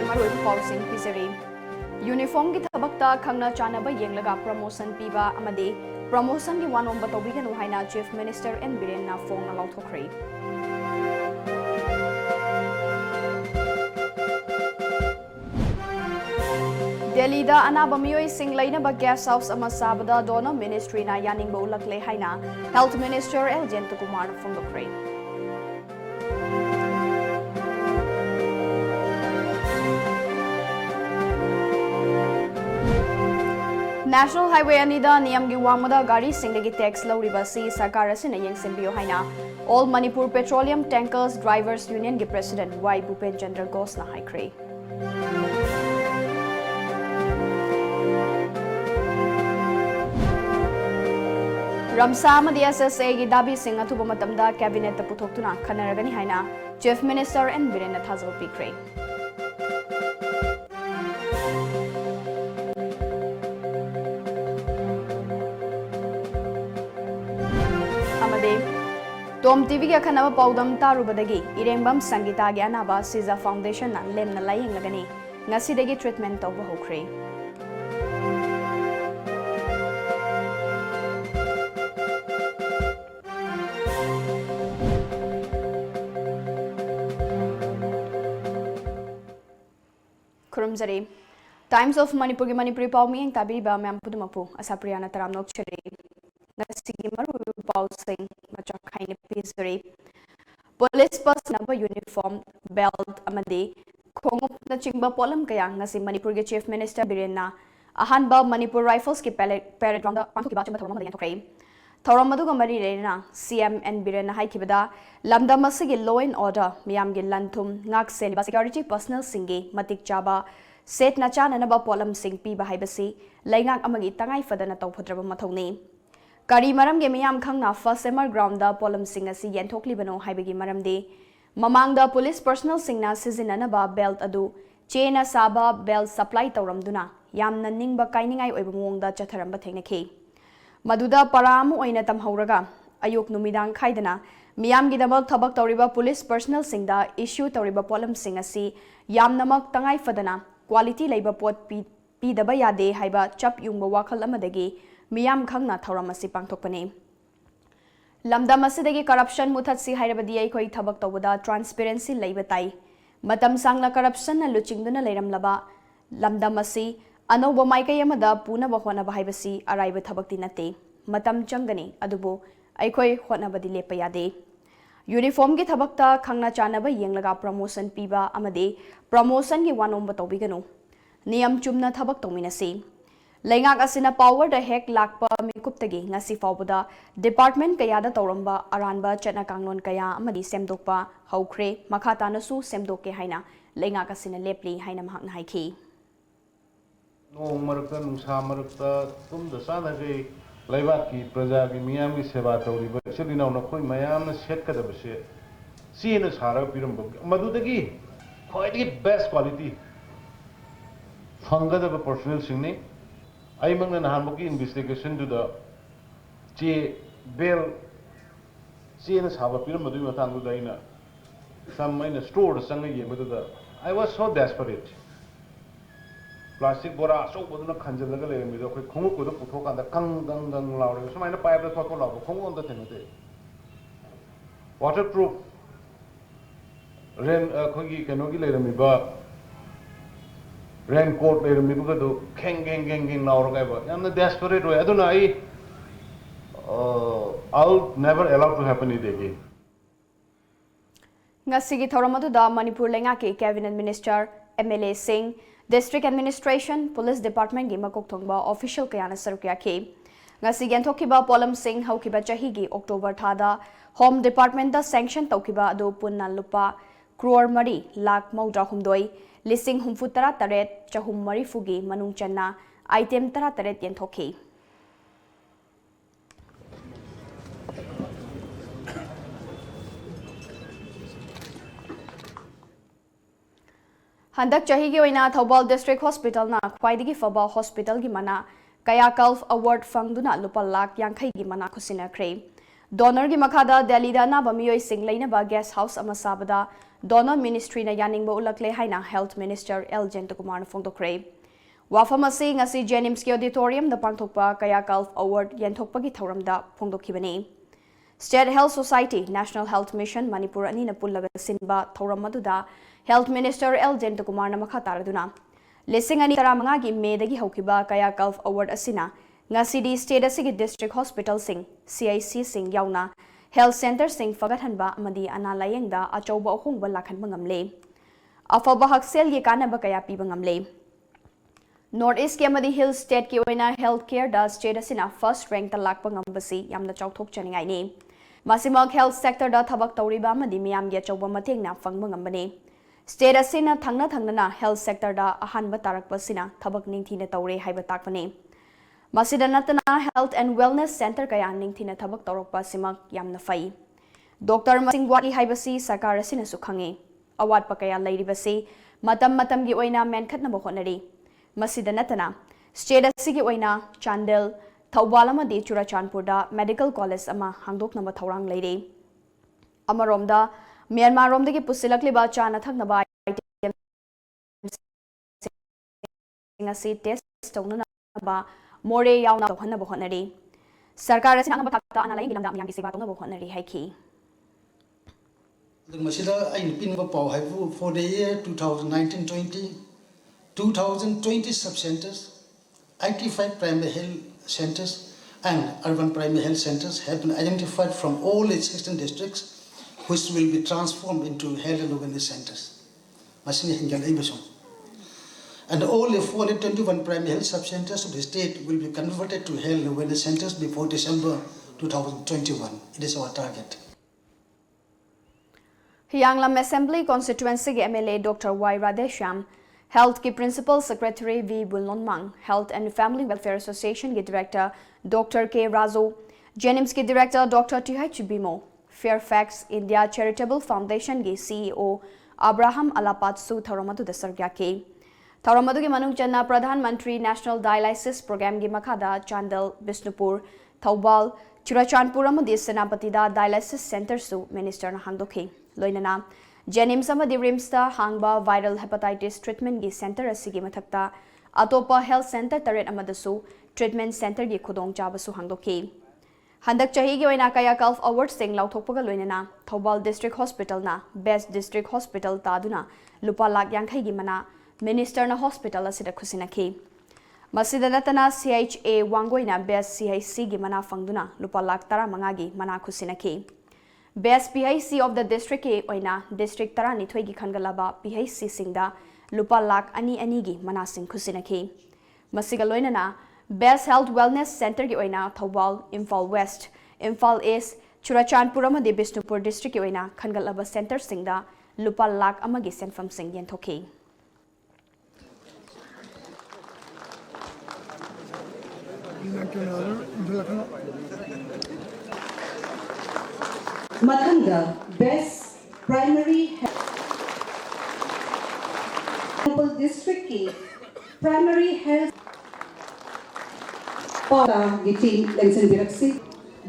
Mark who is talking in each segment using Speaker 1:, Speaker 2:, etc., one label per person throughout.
Speaker 1: मरुई पाउसिंग पिजरी uniform की थबकता खंगना चानबा येंगलगा promotion पीबा अमदे प्रमोशन की वानोम बतौबिगनु हाइना चीफ मिनिस्टर एन बिरेन ना फोंग लाउथोखरे दिल्ली दा अनाब मियोई सिंह लैनबा गेस्ट हाउस अमा साबदा डोनर मिनिस्ट्री ना यानिंगबो उलकले हाइना health minister L Jayanta Kumar फोंगोखरे National Highway Anida Niyam gi wangmada gari singdagi tax lawriba si sarkar asina yengsimbiyo haina All Manipur Petroleum Tankers Drivers Union gi President Y Bhupen Chandra Ghosh na haikre Ramsa amadi SSA gi dabi sing athuba matamda cabinet ta puthoktuna khanaragani haina Chief Minister N Biren na thazal pikre TOMTV के खनब पौदम तारुबदगी इरेंबम संगीता के अनाबा सिजा foundation ना लेमना लायंगलगनी ngasiदगी treatment तौब होख्रे खुरुमजरी टाइम्स ऑफ मणिपुर के मणिपुरी पाव मियंग ताबिबा मैम पुदुमपु असाप्रिया ना तराम नोकचरे ngasigi maru pausing machakhaine pisari police personal uniform belt amadi khongup na chingba polam kaya ngasi manipur ge chief minister birena ahanba manipur rifles ki parade round pangthoki ba chamba thorama yan thokrai thoram madu ga mari rena cm and birena haikibada lamdam asigi law and order miyam ge lanthum ngak seliba security personnel singi matik chaba set na chana na ba polam sing pi ba haibasi laingak amagi tangai fadana tawphodraba mathongni Kari maram ge miyam khangna first summer ground da polam sing asi yenthokli bano haibagi maram de mamang da police personal sing na season ba belt adu chena saba belt supply tawram duna yamna ningba kainingai oiba mong da chatharam ba thengna khi maduda paramu oina tam hauraga ayuk numidang khaidana miyam gi damak thabak tawriba police personal sing da issue tawriba polam sing asi yamnamak tangai fadana quality leiba pot pi daba yade haiba chap yungba wakhal amadagi Miyam khangna thauram asi pangthokpani lamdam asidagi corruption muthatsi hairabadi aikoi thabak tawada transparency leiba tai matam sangla corruption na luchingduna leiramlaba lamdam asi anoba maikai amada puna ba hona ba haibasi araiba thabakti nate matam changani adubo aikoi hona badi lepa yade uniform gi thabakta khangna chana ba yenglaga promotion piba amade promotion gi wanom ba tawbiganu niyam chumna thabak tawminasi Lengak asina power da hek lakpa mikuptagi ngasi fawbada department kaya da tawramba aranba chatna kanglon kaya amadi semdokpa haukhre makhata nasu semdokke haina lengak asina lepli haina mahakna haiki
Speaker 2: nong marakta nungsa marakta tumda sana ge laibak ki praja gi miyam gi seba tawriba sedina na khoi mayam na set ka da base sina sara piram madudagi khoi best quality fangada ba personnel singni I mang na nahanmoki investigation to the che bell che na saba piram madu matang du daina some in a store sang ye madu da I was so desperate plastic bora so bodu na khanjal laga le mi do khoi khongu ko do puthok anda kang gang gang law re so maina pipe da thot law khongu on da thengate waterproof ren khoi gi keno gi le mi ba raincoat le mi buga do kheng naur ga ba yamna desperate way aduna I'll never allow to happen it again
Speaker 1: ngasigi thoramadu da manipur lenga ke cabinet minister MLA Singh district administration police department gi makok thongba official kayana sarukya ke ngasi genthokiba polam Singh haukiba chahi gi october thada home department da sanction taukiba ado punna lupa crore mari lakh maudra humdoi Lising humfu tara taret chahum marifugi manung channa item tara taret yenthoki Handak chahi gi oina Thobal district hospital na khwaidigi faba hospital gi mana kaya kalf award fangduna lupa lakh yankhai gi mana khusina khre donor gi makhada Delhi da na bamiyoi sing leina ba guest house ama sabada donor ministry na yaningba ulakle haina health minister L Jentakumar na phongdokre wafam asi ngasi Jenims ki auditorium da pangthokpa Kayakalp Award yenthokpagi thoramda phongdokhibani State Health Society National Health Mission Manipur ani na pullaga sinba thoram maduda Health Minister L Jentakumar na makha taraduna Lising ani taramanga gi medagi hokiba Kayakalp Award asina ngasidi state asigi district hospital sing CIC sing yauna health center sing fagathanba amadi ana layengda achauba ohongba lakhanba ngamle afaba haksel ye kanaba kaya piba ngamle North East ke amadi hill state ki oina healthcare da state asina first rank ta lakpa ngambasi yamna chauthok chaningai ni masimag health sector da thabak tawriba amadi miyam ge chauba mathengna fangba ngambane State asina thangna health sector da ahanba tarakpasina thabak ningthina tawre haiba takpane masida natana health and wellness center kaya ningthina thabak tawrokpa simak yamna fai Dr. Masingwati haibasi sarkar asina su khange awat pa kaya lairibasi matam gi oina menkhatna bohonari masida natana state asigi oina Chandel Thawbal amadi Churachandpur da medical college ama hangdokna ma thawrang leire amaromda Myanmar romdagi pusilakliba chana thaknaba ngasi test tawna ba more yauna tohna bohonari sarkar asina ngaba takta ana lai gilamda myang gi seba tawna bohonari haiki
Speaker 3: masida ai pin ba paw haifu for the year 2019-20 2020 sub centers 85 primary health centers and urban primary health centers have been identified from all its 16 districts which will be transformed into health and wellness centers. And all the 421 primary health sub-centers of the state will be converted to health and wellness centers before December 2021. It is our target.
Speaker 1: Yanglam Assembly Constituency MLA Dr. Y. Radhesham, Health ki Principal Secretary V. Bulnonmang, Health and Family Welfare Association ki Director Dr. K. Razo, Jenims ki Director Dr. T.H. Bimo, Fairfax India Charitable Foundation ki CEO Abraham Alapatsu Tharamadu da sargyaki Tharamadu ki manung channa Pradhan Mantri National Dialysis Program ki makhada Chandel Bisnupur Thawbal Churachandpur amadi Senapati da Dialysis Center su Minister na hangdokhi loinana Jenims amadi Rims da hangba viral hepatitis treatment ki center asigi mathakta atopa health center taret amadasu treatment center ki khudong chabasu hangdokhi Handak chahi ki oina Kayakalp Award sing lauthokpaga loinana Thawbal District Hospital na Best District Hospital taduna lupa lakh yankhai gi mana Minister na hospital asida khusinakhi masida natana CHA Wangoina Best CIC gi mana fangduna lupa lakh 15 gi mana khusinakhi Best PIC of the district ki oina District 12 gi khangalaba PIC singda lupa lakh 2 gi mana sing khusinakhi masiga loinana Best Health Wellness Center ki oina Thawbal, Imphal West, Imphal East, Churachandpur amadi Bisnupur District ki oina khangalaba center singda lupa lakh amagi senfam sing yenthokhi.
Speaker 4: Mathanga Best Primary Health District ki Primary Health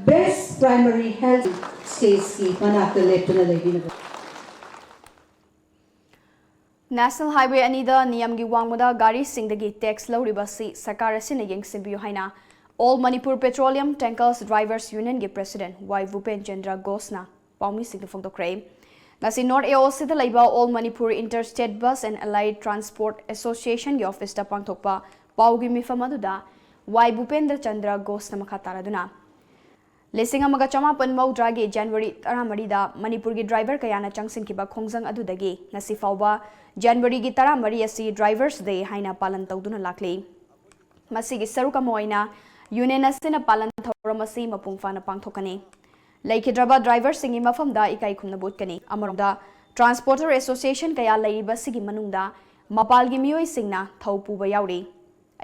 Speaker 4: Best Primary Health States ki manakta leptuna legi
Speaker 1: National Highway anida niyam gi wangmada gari singdagi tax lauribasi sarkar asina yengsimbiyu haina All Manipur Petroleum Tankers Drivers Union gi President Y. Bhupen Chandra Ghosna paumi singda phongdokre ngasi North AOC da laiba All Manipur Interstate Bus and Allied Transport Association gi office da pangthokpa paugi mifam aduda Y. Bhupendra Chandra Ghosna makha taraduna Lesing amaga chamapan maudragi January 13 da Manipur gi driver kayana changsinkiba khongjang adudagi ngasi fawba January gi 13 asi Drivers Day haina palan tawduna lakli masigi saruka moina Union asina palan thawramasi mapungfana pangthokani Laikhidraba driver singi mafamda ikai khumna butkani amaromda Transporter Association kaya laiba sigi manungda mapalgi miyoi singna thawpuba yauri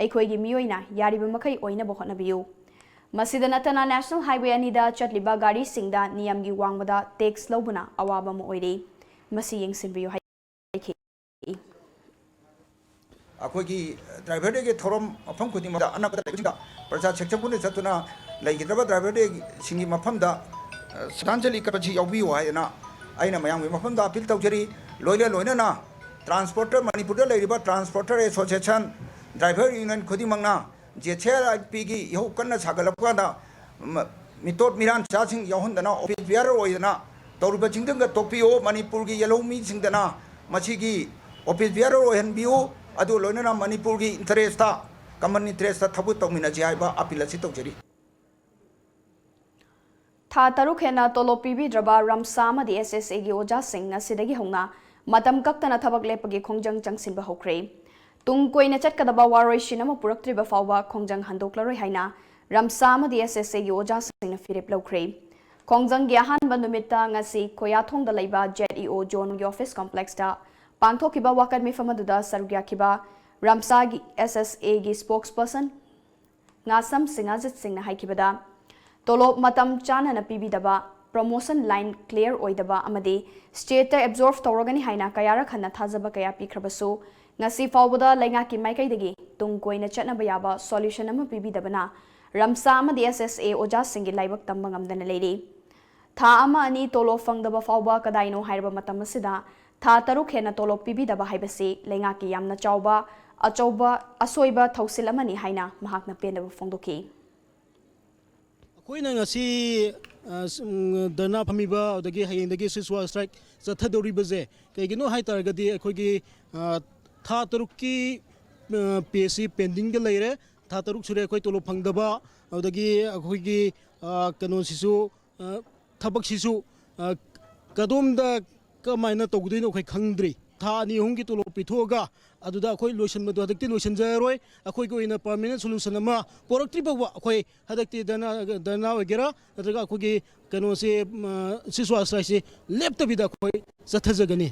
Speaker 1: aikhoigi miyoina yariba makai oina bohotnabiyu masida natana National Highway anida chatliba gari singda niyamgi wangmada tax lobuna awaba mo oiri masi yengsinbiyu haiki
Speaker 5: अखोगी driver day के थोरम मफम खुदी मदा अना कदा लेबिंगा प्रजा सेक्टर पुने चतुना लेगिद्रबा ड्राइवर डे सिंगी मफम दा श्रद्धांजलि कपची यावबी वायना आइना मयांग मफम दा अपील तौजरी loina loina na transporter manipur da leiriba transporter association driver union khudi mangna JCRIP gi yahu kanna sagalapka da mitot miran cha sing yahun dana office bearer oidana tawruba jingdang ga tokpio manipur gi yellow mi singdana machi gi office bearer ohen biu adu loina na manipur gi interest ta common interest ta thabu tokmina jaiba appeal asi tokjeri
Speaker 1: Tha taruk hena tolo pibi draba ramsa ma di SSA gi oja sing asidagi hongna matam kaktana thabak lepagi khongjang changsin ba hokre tung koina chatkadaba waroi shinama puraktri ba fawba khongjang handoklaroi haina ramsa ma di SSA gi oja sing na firep lokre khongjang gi ahan bandumita ngasi koyathong da leiba JEO John gi office complex da pangthokiba wakat mi famaduda sarugya kiba ramsa gi SSA gi spokesperson ngasam singajit sing na haikibada tolop matam chana na pibidaba promotion line clear oidaba amadi state absorb tawragani haina kayara khanna thajaba kaya pikhrabasu ngasi fawbada lainga ki maikai dagi tung koina chatna bayaba solution ama pibidabana ramsa amadi SSA oja singi laibak tamba ngamdana leiri tha ama ani tolo fangdaba fawba kadaino hairba matam asida tha taruk hena tolo pibidaba haibasi lainga ki yamna chawba achawba asoiba thausil amani haina mahakna pendaba fongdoki
Speaker 6: कोई ngasi dana phamiba odagi hayendagi siswa strike chathadori baje kaigino hai targadi akhoi tha tarukki pesi pending ga leire tha taruk sure akhoi tolo phangdaba odagi akhoi gi kano sisu thabak sisu kadom kamaina togdino akhoi khangdri tha ni hung gi tolo pithoga aduda akhoi lotion madu hadakti lotion jaroi akhoi ko ina permanent solution ama porakti bawa akhoi hadakti dana wagera nadaga akhoi gi kano se siswa strike lepta bida akhoi sathajagani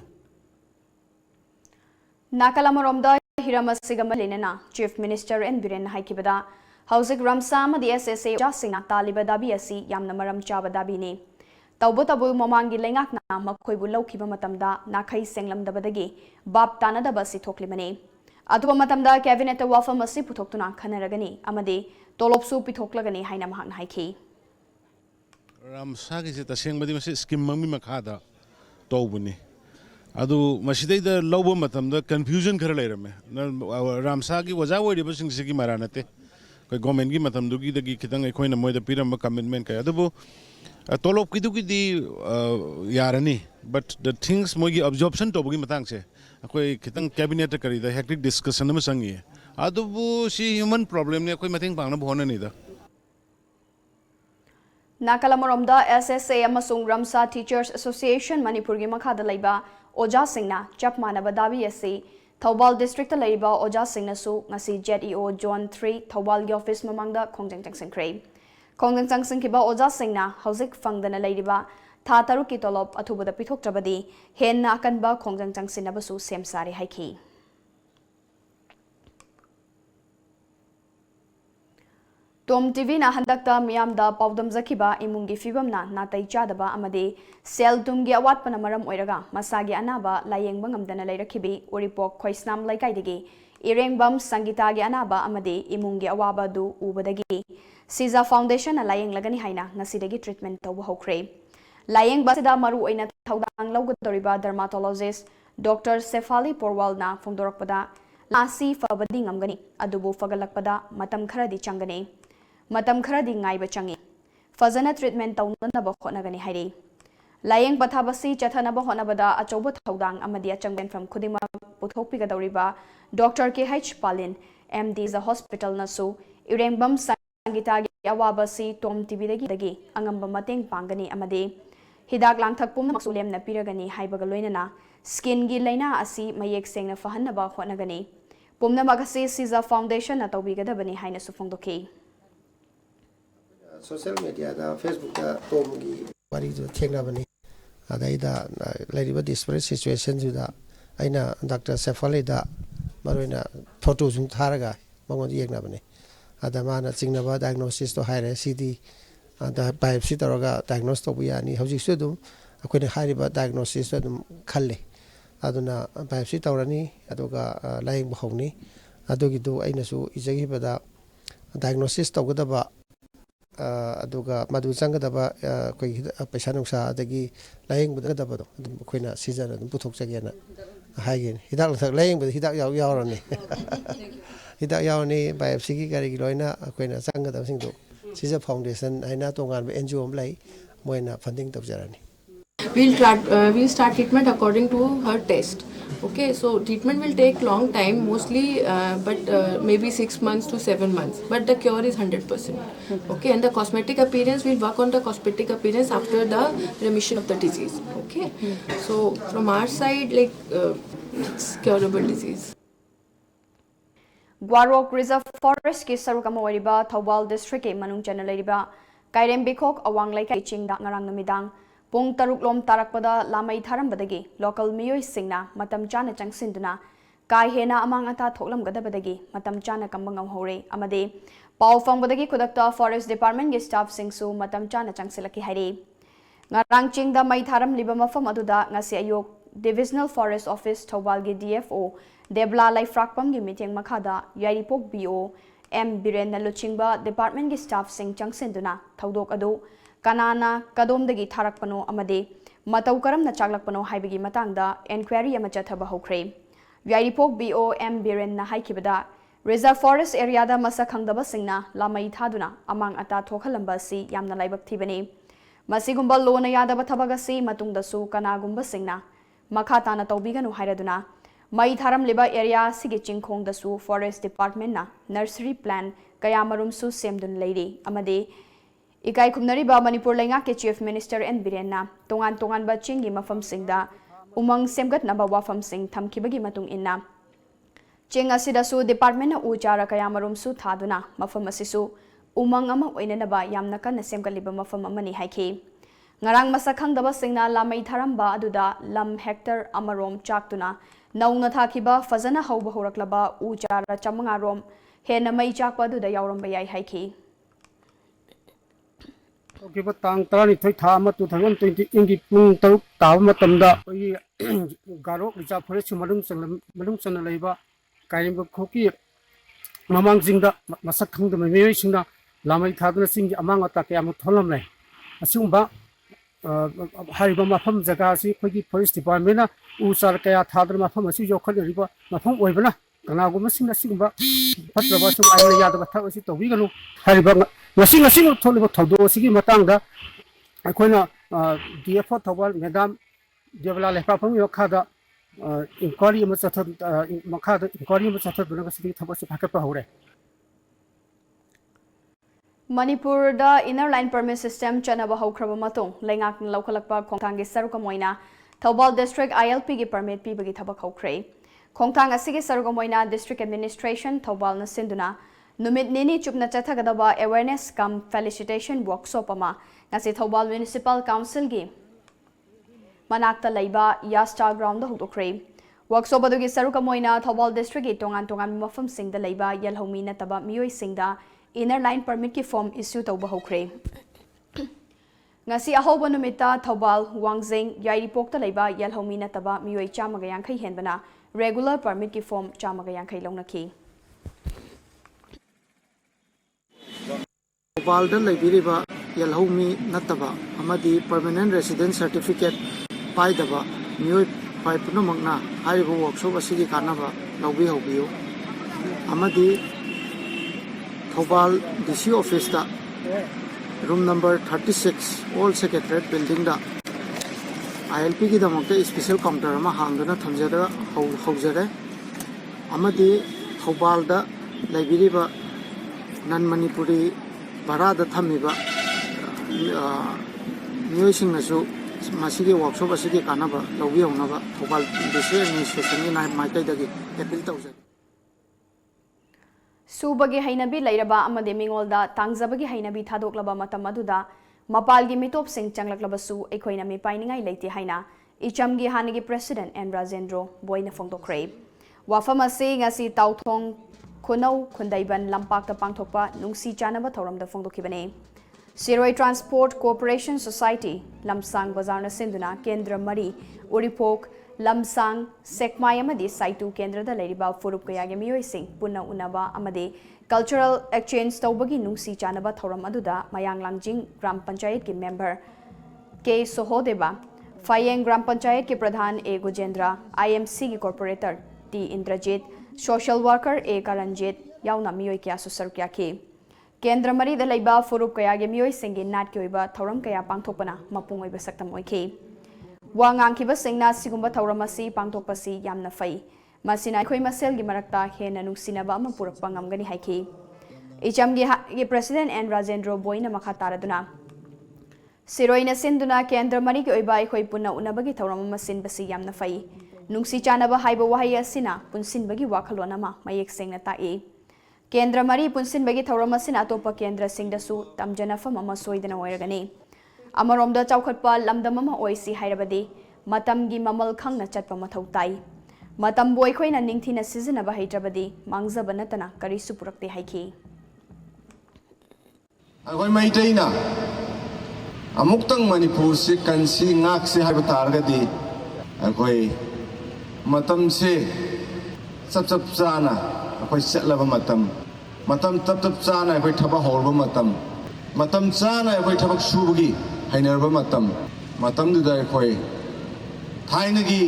Speaker 1: Nakalamoromda Hiramasigama Lenana Chief Minister and Biren Haikibada Housing Ramsama the SSA Jasina Taliba Dabi asi Yamna Maram Chaba Dabini Taubutabu Momangi Lengakna Makoibu Lokiba Matamda Nakai Senglam Dabadagi Bab Tana Dabasi Toklimane Atuba Matamda Cabinet Wafa Masi Putoktuna Kanaragani Amade Tolopsu Pitoklagani Haina Mahan Haiki
Speaker 2: Ramsagi is the same body skim mummy makada Tobuni. Adu Mashida Lobo Matam, the confusion Karalame. Ramsagi was our devotion Siki Maranate. Gomengi Matam Dugi the Gikitang Equina Moy the Piram commitment Kayadabo. A Tolop Kiduki di Yarani, but the things Mogi absorption Tobugi Matangse. A Kitang cabinet carry the hectic discussion of Sangi. Adubu see human problem, Yakumating Panga Bona neither.
Speaker 1: Nakalamoromda SSA Amasung Ramsa Teachers Association Manipurgi Makhada Laiba Oja Singna Chapmana Badabi SC Thobal District Laiba Oja Singna Su Ngasi JEO John 3 Thobal Office Mamangda Kongjang Jangsing Kray Kongjang Jangsing Kiba Oja Singna Housik Fangdana Laiba Tha Taruki Tolop Atubada Pitok Trabadi Henna Akanba Kongjang Jangsing Nabasu Semsari Haiki TOMTV na handakta miyamda paudam zakiba imungi fibamna natai chadaba amade sel tumgi awatpana maram oiraga masagi anaba layengba ngamdana leirakibi oripok khoisnam laikai irengbam sangita gi anaba amade imungi awaba du ubadagi Siza Foundation na layeng lagani haina ngasidagi treatment tawba hokre layeng basida maru oina thaudang lawgadoriba dermatologist Dr. Sefali Porwal na fongdorakpada lasi fabadi ngamgani adubu fagalakpada matam kharadi changani Matam kharadi ngaiba changi fazana treatment tawnaba khonagani hairi layeng pathabasi chathanaba honabada achoba thaudang amadi achangben from khudima puthokpiga dawriba Dr. KH Palin MD the hospital nasu irengbam sangita gi awabasi TOMTV dagi angamba mateng pangani amade hidak langthak pum maksulem na piragani haibaga loinana skin gi laina asi mayek sengna fahanaba khonagani pumna magasi Siza Foundation na tawbigadabani haina sufongdoki
Speaker 7: social media da Facebook da tomgi wari jo thengna bani adaida laiba disparate situation ju da aina Dr. Sefali da maroina photo jung tharaga mangon yekna bani adama na chingnaba diagnosis to haire cd da biopsy taraga diagnose to buyani hauji su dum akoine hairiba diagnosis to dum khalle aduna biopsy tawrani aduga laing bahongni adugi do aina su ijagi bada diagnosis tawgadaba ꯑꯗꯨꯒ ꯃꯗꯨ ꯆꯪꯒꯗꯕ ꯑꯩꯈꯣꯏꯒꯤ ꯄꯩꯁꯥ ꯅꯨꯡꯁꯥ ꯑꯗꯒꯤ ꯂꯥꯌꯦꯡꯒꯗꯕꯗꯣ ꯑꯗꯨꯝ ꯑꯩꯈꯣꯏꯅ ꯁꯤꯖꯟꯅ ꯑꯗꯨꯝ ꯄꯨꯊꯣꯛꯆꯒꯦꯅ ꯍꯥꯏꯒꯅꯤ ꯍꯤꯗꯥꯛ ꯂꯥꯡꯊꯛ ꯂꯥꯌꯦꯡꯕꯗ ꯍꯤꯗꯥꯛ ꯌꯥꯎꯔꯅꯤ ꯍꯤꯗꯥꯛ ꯌꯥꯎꯔꯅꯤ ꯕꯥꯏꯑꯦꯞꯁꯤꯒꯤ ꯀꯔꯤꯒꯤ ꯂꯣꯏꯅ ꯑꯩꯈꯣꯏꯅ ꯆꯪꯒꯗꯕꯁꯤꯡꯗꯣ ꯁꯤꯖ ꯐꯥꯎꯟꯗꯦꯁꯟ ꯍꯥꯏꯅ ꯇꯣꯉꯥꯟꯕ NGO ꯑꯃ ꯂꯩ ꯃꯣꯏꯅ funding ꯇꯧꯖꯔꯅꯤ.
Speaker 8: We'll start treatment according to her test. Okay, so treatment will take long time, mostly, but maybe 6 months to 7 months. But the cure is 100%. Okay, and the cosmetic appearance, we'll work on the cosmetic appearance after the remission of the disease. Okay, so from our side, like it's curable disease.
Speaker 1: Guarok Reserve Forest ki sarukama wariba Thobal District ke manung chana lariba Kairem Bikok awang laikai chingda ngarang namidang Pung taruk lom tarakpada lamai tharambadagi local miyoi singna matam chana changsinduna kai hena amang ata thoklam gadabadagi matam chana kambangam hore amade pau fangbadagi kudakta forest department ge staff singsu matam chana changsilaki hairi ngarang chingda mai tharam liba mafam aduda ngasi ayok divisional forest office Thobal ge DFO Debla Laifrakpam gi meeting makhada Yairipok BO M Biren na luchingba department gi staff sing changsinduna thodok adu Kanana Kadomdagi Tarakpano Amade Matau Karam na Chaglakpano Haibigi Matanga Enquiry Amachataba Hokre Yairipok BO M Biren na Haikibada Reserve Forest area da Masakangdaba Singna Lamai Thaduna Amang Ata Thokalamba si Yamna Laibak Tibani Masigumba Lona Yadaba Tabagasi Matungdasu Kanagumba Singna Makatana Taubiganu Hairaduna Mai Tharam Liba area Sigi Chingkong dasu Forest Department na Nursery Plan Kayamarum Su Semdun Lady Amade Ikai Kumnariba Manipur Lenga ke Chief Minister N Birena Tongan ba Chingi Mafam Singda Umang Semgat Naba Wafam Sing Thamkibagi Matung Inna Ching asidasu Department na Uchara Kayamarum Su Thaduna Mafam asisu Umang ama oinanaba yamna kanna semgaliba mafam amani haiki Ngarang masakhangdaba singna lamai tharamba aduda lam hector amarom chaktuna nauna thakiba fazana hauba horaklaba Uchara chamanga rom hena mai chakpa aduda yauramba yai haiki
Speaker 6: ꯇꯧꯈꯤꯕ ꯇꯥꯡ 12 ꯊꯥ 1 2020 ꯏꯪꯒꯤ ꯄꯨꯡ 6 ꯇꯥꯕ ꯃꯇꯝꯗ ꯑꯩꯈꯣꯏꯒꯤ ꯒꯥꯔꯣꯛ reserve ꯐꯣꯔꯦꯁꯠꯀꯤ ꯃꯅꯨꯡ ꯆꯟꯅ ꯂꯩꯕ ꯀꯥꯏꯔꯦꯝꯕ ꯈꯣꯛꯀꯤ ꯃꯃꯥꯡꯁꯤꯡꯗ ꯃꯁꯛ ꯈꯪꯗꯕ ꯃꯤꯑꯣꯏꯁꯤꯡꯅ ꯂꯥꯃꯩ ꯊꯥꯗꯨꯅ ꯆꯤꯡꯒꯤ ꯑꯃꯥꯡ ꯑꯇꯥ ꯀꯌꯥꯃꯨꯛ ꯊꯣꯛꯂꯝꯂꯦ ꯑꯁꯤꯒꯨꯝꯕ ꯍꯥꯏꯔꯤꯕ ꯃꯐꯝ ꯖꯒꯥ ꯑꯁꯤ ꯑꯩꯈꯣꯏꯒꯤ ꯐꯣꯔꯦꯁꯠ ꯗꯤꯄꯥꯔꯠꯃꯦꯟꯠꯅ ꯎ ꯆꯥꯔ ꯀꯌꯥ ꯊꯥꯗꯨꯅ ꯃꯐꯝ ꯑꯁꯤ ꯌꯣꯛꯈꯠꯂꯤꯕ ꯃꯐꯝ ꯑꯣꯏꯕꯅ ꯀꯅꯥꯒꯨꯝꯕꯁꯤꯡꯅ ꯑꯁꯤꯒꯨꯝꯕ ꯐꯠꯇ꯭ꯔꯕ ꯁꯨꯝ ꯑꯥꯏꯟꯅ ꯌꯥꯗꯕ ꯊꯕꯛ ꯑꯁꯤ ꯇꯧꯕꯤꯒꯅꯨ ꯍꯥꯏꯔꯤꯕ ꯉꯁꯤꯃꯛ ꯊꯣꯛꯂꯤꯕ ꯊꯧꯗꯣꯛ ꯑꯁꯤꯒꯤ ꯃꯇꯥꯡꯗ ꯑꯩꯈꯣꯏꯅ DFO Thobal Madam Debla Laifrakpamgi ꯃꯈꯥꯗ inquiry ama chatthaduna ngasi thobak si phakatpa hore
Speaker 1: Manipur da inner line permit system chanaba haukraba matung lengak laukalakpa khongthang gi sarukamoina Thobal district ILP gi permit pibagi thabak haukre khongthang asigi sarukamoina district administration Thobal na sinduna numit nini chupna chathagadaba awareness cum felicitation workshop ama ngasi Thobal municipal council gi manakta laiba yasta ground da hudokre workshop adugi sarukamoina Thobal district gi tongan mafam singda laiba yalhomi nataba miyoi singda inner line permit ki form issue tauba hokre ngasi ahoba numita Thobal Wangjing Yairipok ta laiba yalhomi nataba miyoi chamaga yankhai henbana regular permit ki form chamaga yankhai launaki
Speaker 9: Thobal da laibiriba yalhomi nataba amadi permanent resident certificate paidaba miyoi pai punamakna haribo workshop asigi kanaba laubi hobiyo amadi Thobal DC office da room number 36 all secretariat building da ILP ki damakta special counter ama hangdana thamjada haujare amadi Thobal da laibiriba non Manipuri bara da thamiba miyoi nasu masigi workshop asigi kanaba laubi honaba Thobal DC administration ni maikai dagi appeal tawjare
Speaker 1: Subagi hainabi lairaba amade mingolda tangzabagi hainabi thadoklaba matam aduda mapalgi mitop sing changlaklabasu ekoina mi painingai leiti haina ichamgi hanigi president N Rajendro boina fongdokre wafamasi ngasi tauthong khunau khundaiban lampakta pangthokpa nungsi chanaba thoramda fongdokibane Siroi Transport Corporation Society Lamsang Bazarna Sinduna Kendra Mari Uripok Lamsang Sekmai amadi Saitu Kendra da Leriba Furup Kayagi Miyoi Sing Puna Unaba amadi cultural exchange tawbagi nungsi chanaba thoram aduda mayang langjing gram panchayat ki member K Sohodeba Fayeng gram panchayat ki pradhan A Gujendra IMC ki corporator T Indrajit social worker A Karanjit yauna miyoi kya susar kya ki Kendra mari da laiba furup kaya ge miyoi singi nat ki oiba thoram kaya pangthokpana mapung oiba saktam oiki Wangang ki ba singna sigumba thoramasi pangthokpasi yamna fai masina khoi masel gi marakta hena nungsinaba ama purakpa ngamgani haiki Icham gi president N Rajendra Boyna makha taraduna Siroina sinduna kendra mari ki oiba khoi punna unabagi thoram masin basi yamna fai nungsi chanaba haiba wahai asina punsin bagi wakhalona ma mayek sengna ta'i kendra mari punsin bagi thoram asina atopa kendra singdasu tamjana fam ama soidana oiragani Amaromda chawkhatpa lamdam ama oisi hairabadi matamgi mamal khangna chatpa mathau tai matam boi khoina ningthina sizinaba haitrabadi mangjaba natana kari supurakte haiki
Speaker 10: Agoi maitaina amuktang Manipur se kansi ngak se haiba targadi agoi matam se sap chana agoi setlaba matam tap chana agoi thaba horba matam chana agoi thabak subugi hainarba matam du dai khoi thainagi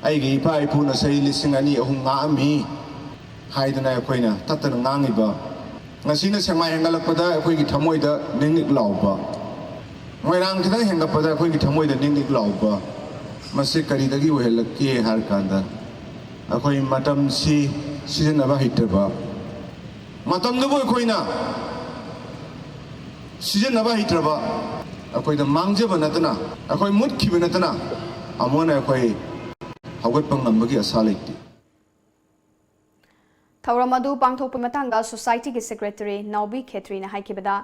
Speaker 10: aigi ipa ipuna sai lisingani ahum nga ami haidana khoina tatana ngangiba ngasina semai hengalakpada akhoi gi thamoida ningnik lauba moirang khida hengapada akhoi gi thamoida ningnik lauba mase karidagi ohelakki har kanda akhoi matam si sijanaba hitaba matam du khoina sijanaba hitraba akhoi da mangjaba natana akhoi mutkiba natana amona akhoi hawgatpang nambagi asa leikti
Speaker 1: Thauramadu pangthokpa matanga society ki secretary Naubi Khetrina haikibada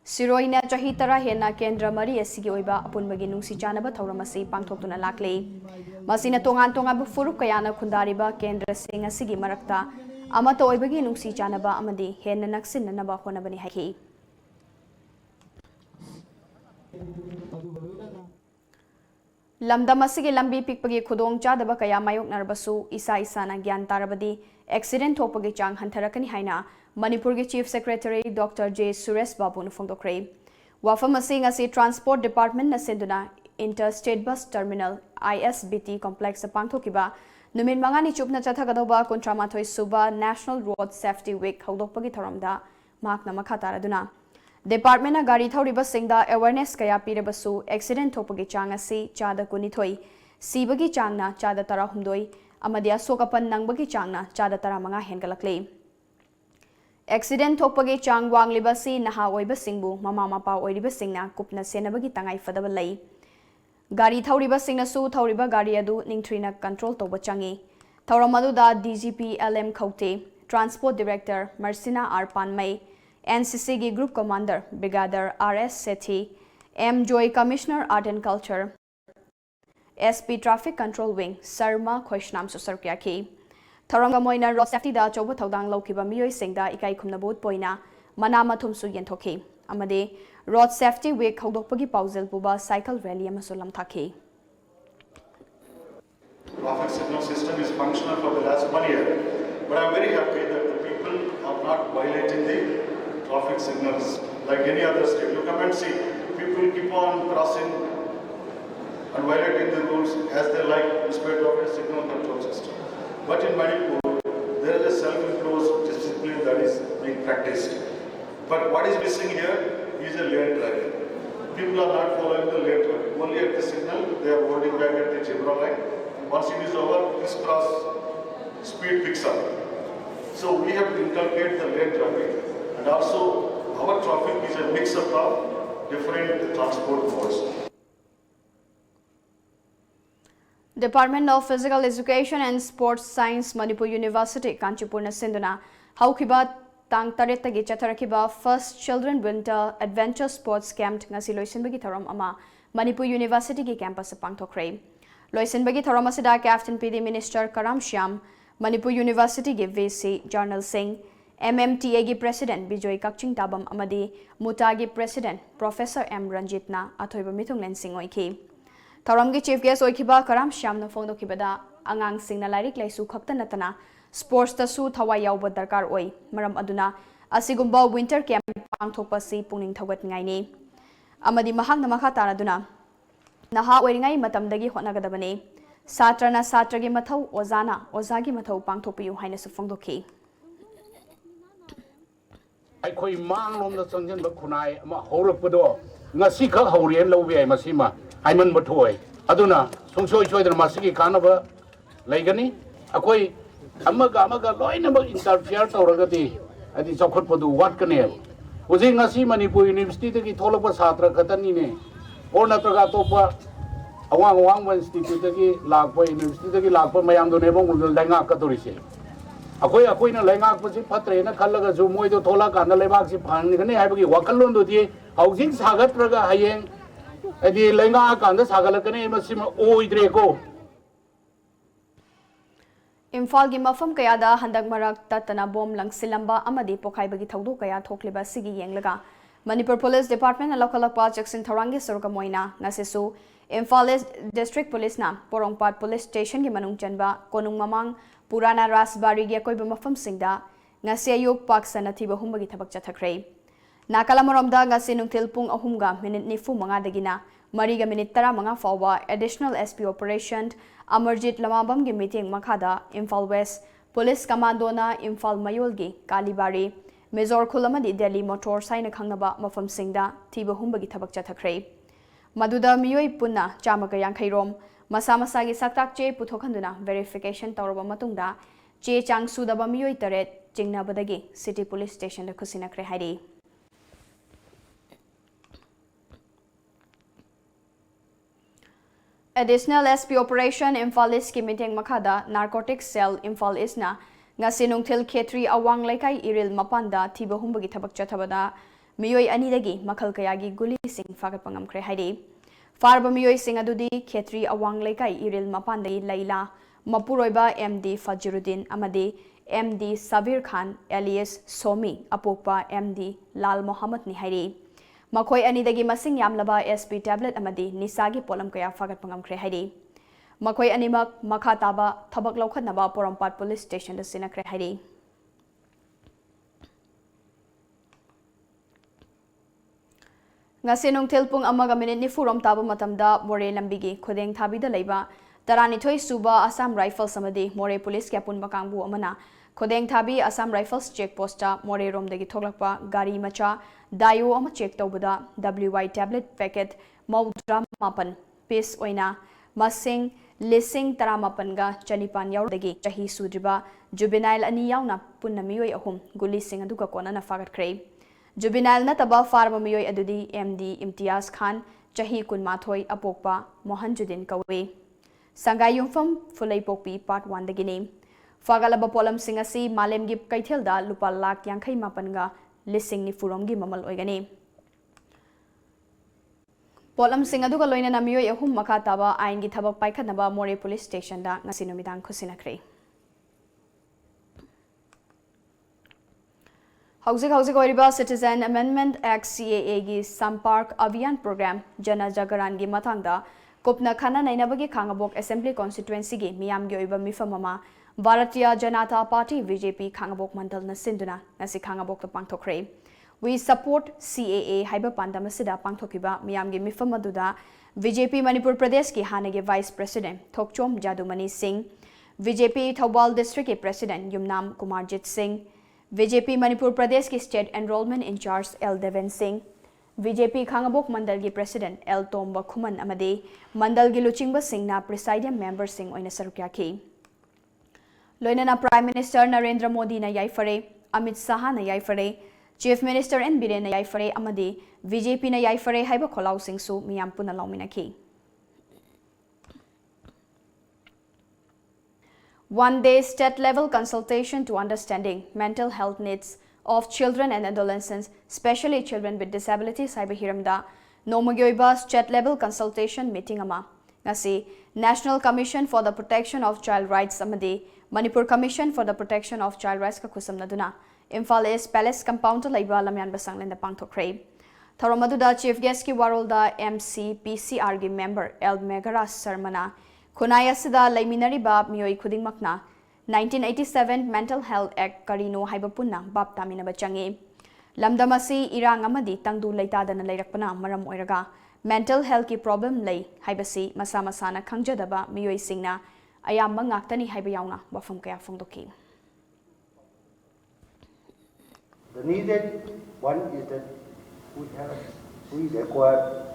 Speaker 1: Siroina chahi tara hena kendra mari asigi oiba apunbagi nungsi chanaba thauramasi pangthoktuna lakle masina tongan bu furup kayana khundariba kendra sing asigi marakta amata oibagi nungsi chanaba amadi hena naksin naba honabani haiki Lamdam asigi lambi pikpagi khudong chadaba kaya mayok narbasu isa na gyan tarabadi accident thopagi chang hantarakani haina Manipur gi Chief Secretary Dr. J. Suresh Babu nu phongdokre wafam asing asi Transport Department na senduna Interstate Bus Terminal ISBT complex pangthokiba numin mangani chupna chathagadaba kontramathoi suba National Road Safety Week hawdokpagi thoramda makna makha taraduna Department gari thoriba singda awareness kaya pirabasu accident thopagi chang asi chada kunithoi sibagi changna chada tara humdoi amadi asokapan nangbagi changna chada tara manga hengalakle accident thopagi chang wangliba si naha oiba singbu mama mapa oiriba singna kupna senabagi tangai fadaba lai gari thoriba singna su thoriba gari adu ningthrina control toba changi thauramadu da DGP LM Khaute Transport Director Marsina R Panmai NCC gi Group Commander Brigadier RS Sethi M Joy Commissioner Art and Culture SP Traffic Control Wing Sarma Khoshnam Susarkya ki Tharanga moina road safety da choba thodang laukiba miyoi singda ikai khumna bot poina mana mathum su yenthoki amade road safety week hawdokpagi paujel buba cycle rally amasulam thaki
Speaker 11: Traffic signal system is functional for the last 1 year, but I'm very happy that the people are not violating the traffic signals like any other state. You come and see, people keep on crossing and violating the rules as they like in spite of a signal control system. But in Manipur, there is a self-imposed discipline that is being practiced. But what is missing here is a lane driving. People are not following the lane driving. Only at the signal, they are holding back at the zebra line. Once it is over, this cross speed picks up. So we have to inculcate the lane driving. And also, our traffic is a mix-up of different transport modes.
Speaker 1: Department of Physical Education and Sports Science Manipur University Kanchipur na sinduna haukiba tang taretagi chatharakiba First Children Winter Adventure Sports Camp ngasi loisinbagi thoram ama Manipur University ki campus pangthokre loisinbagi thoram asida Captain PD Minister Karam Shyam Manipur University gi VC Journal Singh MMTA gi President Bijoy Kakching Tabam amadi Muta gi President Professor M Ranjit na athoiba mithung lensing oiki Thoram gi Chief Guest oikiba Karam Shyam na phongdokibada angang singna lairik laisu khakta natana sports ta su thawai yawba darkar oi maram aduna asigumba winter camp pangthokpasi pungning thawgatngai ni amadi mahakna makha taraduna naha oiringai matamdagi hotnagadabani satrana satragi mathau ozana ozagi mathau pangthokpiyu haina su phongdokhi
Speaker 12: ꯑꯩꯈꯣꯏ ꯃꯥꯡꯂꯣꯝꯗ ꯆꯪꯁꯤꯟꯕ ꯈꯨꯟꯅꯥꯏ ꯑꯃ ꯍꯧꯔꯛꯄꯗꯣ ꯉꯁꯤ ꯈꯛ ꯍꯧꯔꯦꯅ ꯂꯧꯕ ꯌꯥꯏ ꯃꯁꯤꯃ ꯍꯥꯏꯃꯟꯕ ꯊꯣꯛꯑꯦ ꯑꯗꯨꯅ ꯁꯨꯡꯁꯣꯏ ꯁꯣꯏꯗꯅ ꯃꯁꯤꯒꯤ ꯀꯥꯟꯅꯕ ꯂꯩꯒꯅꯤ ꯑꯩꯈꯣꯏ ꯑꯃꯒ ꯂꯣꯏꯅꯃꯛ ꯏꯟꯇꯔꯐꯤꯌꯔ ꯇꯧꯔꯒꯗꯤ ꯍꯥꯏꯗꯤ ꯆꯥꯎꯈꯠꯄꯗꯨ ꯋꯥꯠꯀꯅꯦꯕ ꯍꯧꯖꯤꯛ ꯉꯁꯤ ꯃꯅꯤꯄꯨꯔ ꯌꯨꯅꯤꯚꯔꯁꯤꯇꯤꯗꯒꯤ ꯊꯣꯛꯂꯛꯄ ꯁꯥꯇ꯭ꯔ ꯈꯛꯇꯅꯤꯅꯦ ꯑꯣꯔ ꯅꯠꯇ꯭ꯔꯒ ꯑꯇꯣꯞꯄ ꯑꯋꯥꯡ ꯑꯋꯥꯡꯕ ꯏꯟꯁꯇꯤꯇ꯭ꯌꯨꯠꯇꯒꯤ ꯂꯥꯛꯄ ꯌꯨꯅꯤꯚꯔꯁꯤꯇꯤꯗꯒꯤ ꯂꯥꯛꯄ ꯃꯌꯥꯝꯗꯨꯅꯦꯕ ꯂꯩꯉꯥꯛꯀꯗꯧꯔꯤꯁꯦ ꯑꯩꯈꯣꯏꯅ ꯂꯩꯉꯥꯛꯄꯁꯤ ꯐꯠꯇ꯭ꯔꯦꯅ ꯈꯜꯂꯒꯁꯨ ꯃꯣꯏꯗꯣ ꯊꯣꯛꯂꯛꯀꯥꯟꯗ ꯂꯩꯕꯥꯛꯁꯤ ꯐꯍꯟꯒꯅꯤ ꯍꯥꯏꯕꯒꯤ ꯋꯥꯈꯜꯂꯣꯟꯗꯨꯗꯤ ꯍꯧꯖꯤꯛ ꯁꯥꯒꯠꯇ꯭ꯔꯒ ꯍꯌꯦꯡ ꯍꯥꯏꯗꯤ ꯂꯩꯉꯥꯛꯑꯀꯥꯟꯗ ꯁꯥꯒꯠꯂꯛꯀꯅꯤ ꯃꯁꯤꯃ ꯑꯣꯏꯗ꯭ꯔꯦꯀꯣ
Speaker 1: Imphal mafam kayada handak marak tatana bom langsilamba amadi pokhaibagi thawdu kaya thokliba sigi yenglaga Manipur Police Department alokalakpa Jackson Tharangi Surga Moina ngasisu Imphal District Police na Porongpat Police Station gi manung chanba konung mamang Purana Rasbari gi koiba mafam singda ngasi ayuk paksana thiba humbagi thabak chathakhrei Nakalamaromda ngasi nungthil pung ahumga minute nifu manga dagina mariga minute tara manga fawba additional SP operation Amarjit Lamabam gi meeting makhada Imphal West Police Commando na Imphal Mayol gi Kalibari Major Khulamadi Delhi Motor Saina Khangnaba mafam singda thiba humbagi thabak chathakhrei Maduda miyoi punna chamaka yankhairom masa masagi saktak che puthokhanduna verification tawraba matungda che chang sudaba miyoi taret jingnabadagi City Police Station da khusinakre hairi Additional SP Operation Imphal East ki meeting makhada Narcotics Cell Imphal East na ngasi nungthil Khetri awang laikai iril mapanda thiba humbagi thabak chathabada miyoi anidagi makhal kayagi guli sing fagat pangamkhre hairi farba miyoi sing adudi Khetri awang laikai iril mapandai Laila Mapuroiba MD Fajiruddin amadi MD Sabir Khan alias Somi apokpa MD Lal Mohammed ni hairi Makoi anidagi masing yamlaba SP tablet amadi nisagi polam kaya fagat pangamkhre hairi Makoi animak makhataba thabak laukhatnaba Porongpat Police Station da sinakre hairi ngasi nungthil pung amaga minute ni furom taba matamda More lambigi khudeng thabida leiba taranithoi suba Assam Rifles amadi More Police Kapun bakangbu amana khudeng thabi Assam Rifles checkpost ta More romdagi thoklakpa gari macha dayo ama check tawbada WY tablet packet maudra mapan piece oina masing lising taramapan ga chanipan yaudagi chahi sudriba juvenile ani yauna punna miyoi ahum guli sing aduga kona na fagat krei Juvenile nataba farma miyoi adudi MD Imtiaz Khan chahi kunmathoi apokpa Mohanjuddin kawe Sangai yumfam fulai pokpi part 1 dagini fagalaba polam singasi malem gi kaithelda lupa lak yankhai mapanga lising ni furom gi mamal oigani polam singaduga loina na miyoi ahum makha taba ain gi thabak paikhanaba More Police Station da ngasi numidang khusinakre Housing Oriba Citizen Amendment Act CAA gi Sampark Avian Program Jana Jagaran gi matangda Kopna Khana Nainabagi Khangabok Assembly Constituency gi Miyam gi oiba mifamama Bharatiya Janata Party BJP Khangabok Mandal na sinduna ngasi Khangabok ta pangthokre We support CAA haiba pandamasida pangthokiba Miyam gi mifamaduda BJP Manipur Pradesh ki hanagi Vice President Thokchom Jadumani Singh BJP Thawbal District ki President Yumnam Kumarjit Singh BJP Manipur Pradesh ki State Enrollment in Charge L. Deven Singh, BJP Khangabok Mandal ki President L. Tomba Khuman amadi Mandal ki Luchingba Singh na Presidium Member Singh oina sarukya ki. Loinana Prime Minister Narendra Modi na yaifare, Amit Shah na yaifare, Chief Minister N. Biren na yaifare amadi BJP na yaifare haiba kholau Singh su miyam puna laumina ki. One-day state-level consultation to understanding mental health needs of children and adolescents, especially children with disabilities, Hiramda, Nomagyoiba state-level consultation meeting ama. Ngasi, National Commission for the Protection of Child Rights amadi, Manipur Commission for the Protection of Child Rights kakusam naduna, Imphal East Palace Compound laiba lamyan basanglen da pangthokre. Thoromaduda Chief Guest ki warolda MCPCR gi member El Megaras Sarmana, Khunai asida laiminariba miyoi khudingmakna 1987 Mental Health Act karino haiba punna bab taminaba changi. Lamdamasi irang amadi tangdu leitadana leirakpana maram oiraga mental health ki problem lei haibasi masa masana khangjadaba miyoi singna ayamba ngaktani haiba yauna wafam kaya phongdoki.
Speaker 13: The needed one is that we require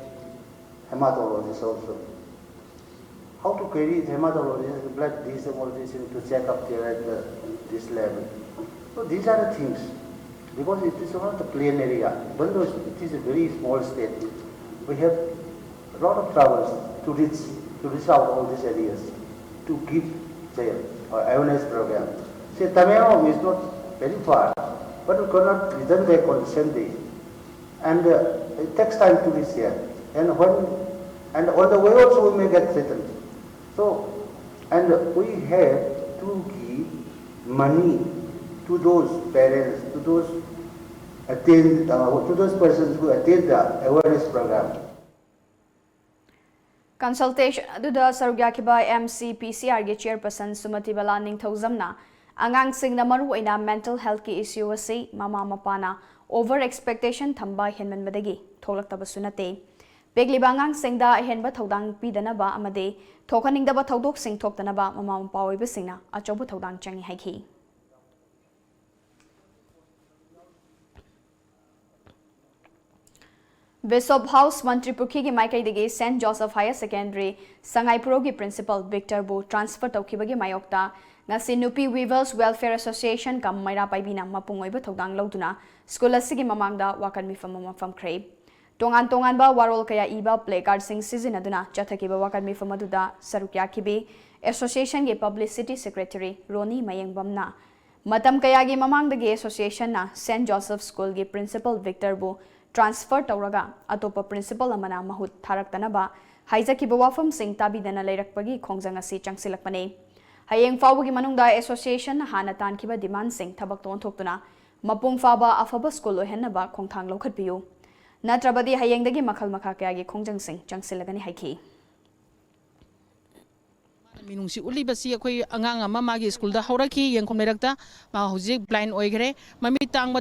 Speaker 13: hematologists also. How to carry hematologists, blood deshematologist to check up there at this level. So these are the things, because it is not a plain area. Even though it is a very small state, we have a lot of troubles to reach out all these areas, to give their awareness program. Say Tamil is not very far, but we cannot return back on the same day. And it takes time to reach here. And on the way also we may get threatened. So, and we have to give money to those parents, to those persons who attend the awareness program.
Speaker 1: Consultation aduda sarugyakiba MCPCR ge chairperson Sumati Bala Ningthozamna angang singna maru oina mental health ki issue ase mama mapana over expectation thamba henman badagi tholaktaba sunate Pegliba angang singda henba thodang pidanaba amade thokaningdaba thodok sing thoktanaba mama mapa oiba singna achobu thodang changi haiki. Bishop House Mantri Pukhi ki Maikai degi St. Joseph Higher Secondary Sangaipuro ki Principal Victor Bu transfer tawkibagi mayokta ngasi Nupi Weavers Welfare Association kam maira paibina mapungoiba thodang lauduna school asigi mamangda wakan mifam mafam khrei tongan ba warol kaya iba placard sing season aduna chathakiba wakan mifam aduda sarukya kibi association ge publicity secretary Roni Mayengbamna matam kaya gi mamangda ge association na St. Joseph School ge Principal Victor Bu transfer tawraga atopa principal amana mahut tharaktanaba haijakiba wafam sing tabidana leirakpagi khongjang asi changsilakpane hayeng fawgi manungda association hana tankiba demand sing thabak ton thoktuna mapung faba afaba school ohenaba khongthang lokhatpiyu natrabadi hayengdagi makhal makha kayagi khongjang sing changsilagani haiki
Speaker 14: minungsi uli basi akoi angang ama magi school da horaki yengkom lerakta ma hojik blind oigre mami tang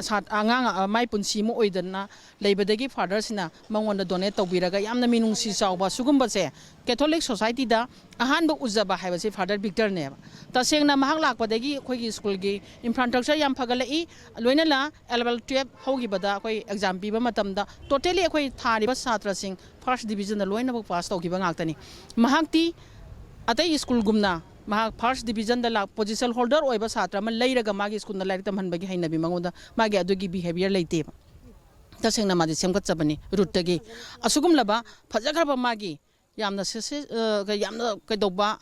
Speaker 14: sat angang mai punsi mo oidana leibadagi father sina mangonda donate tawbiraga yamna minungsi chawba sugumba se Catholic Society da ahan bo uzaba haibasi father Victor ne tasengna mahak lakpadagi akoi gi school gi infrastructure yam phagalai loina la level 12 hogi bada akoi exam piba matamda totally akoi thariba satra sing first division da loina bo pass tawkiba ngaktani mahakti atai school gumna ma first division da la position holder oiba satra ma leiraga magi school na laik tamhanbagi hainabi mangoda magi adugi behavior leite tasengna madi semgat chabani route tagi asugum laba phajagraba magi yamna yamna kaidoba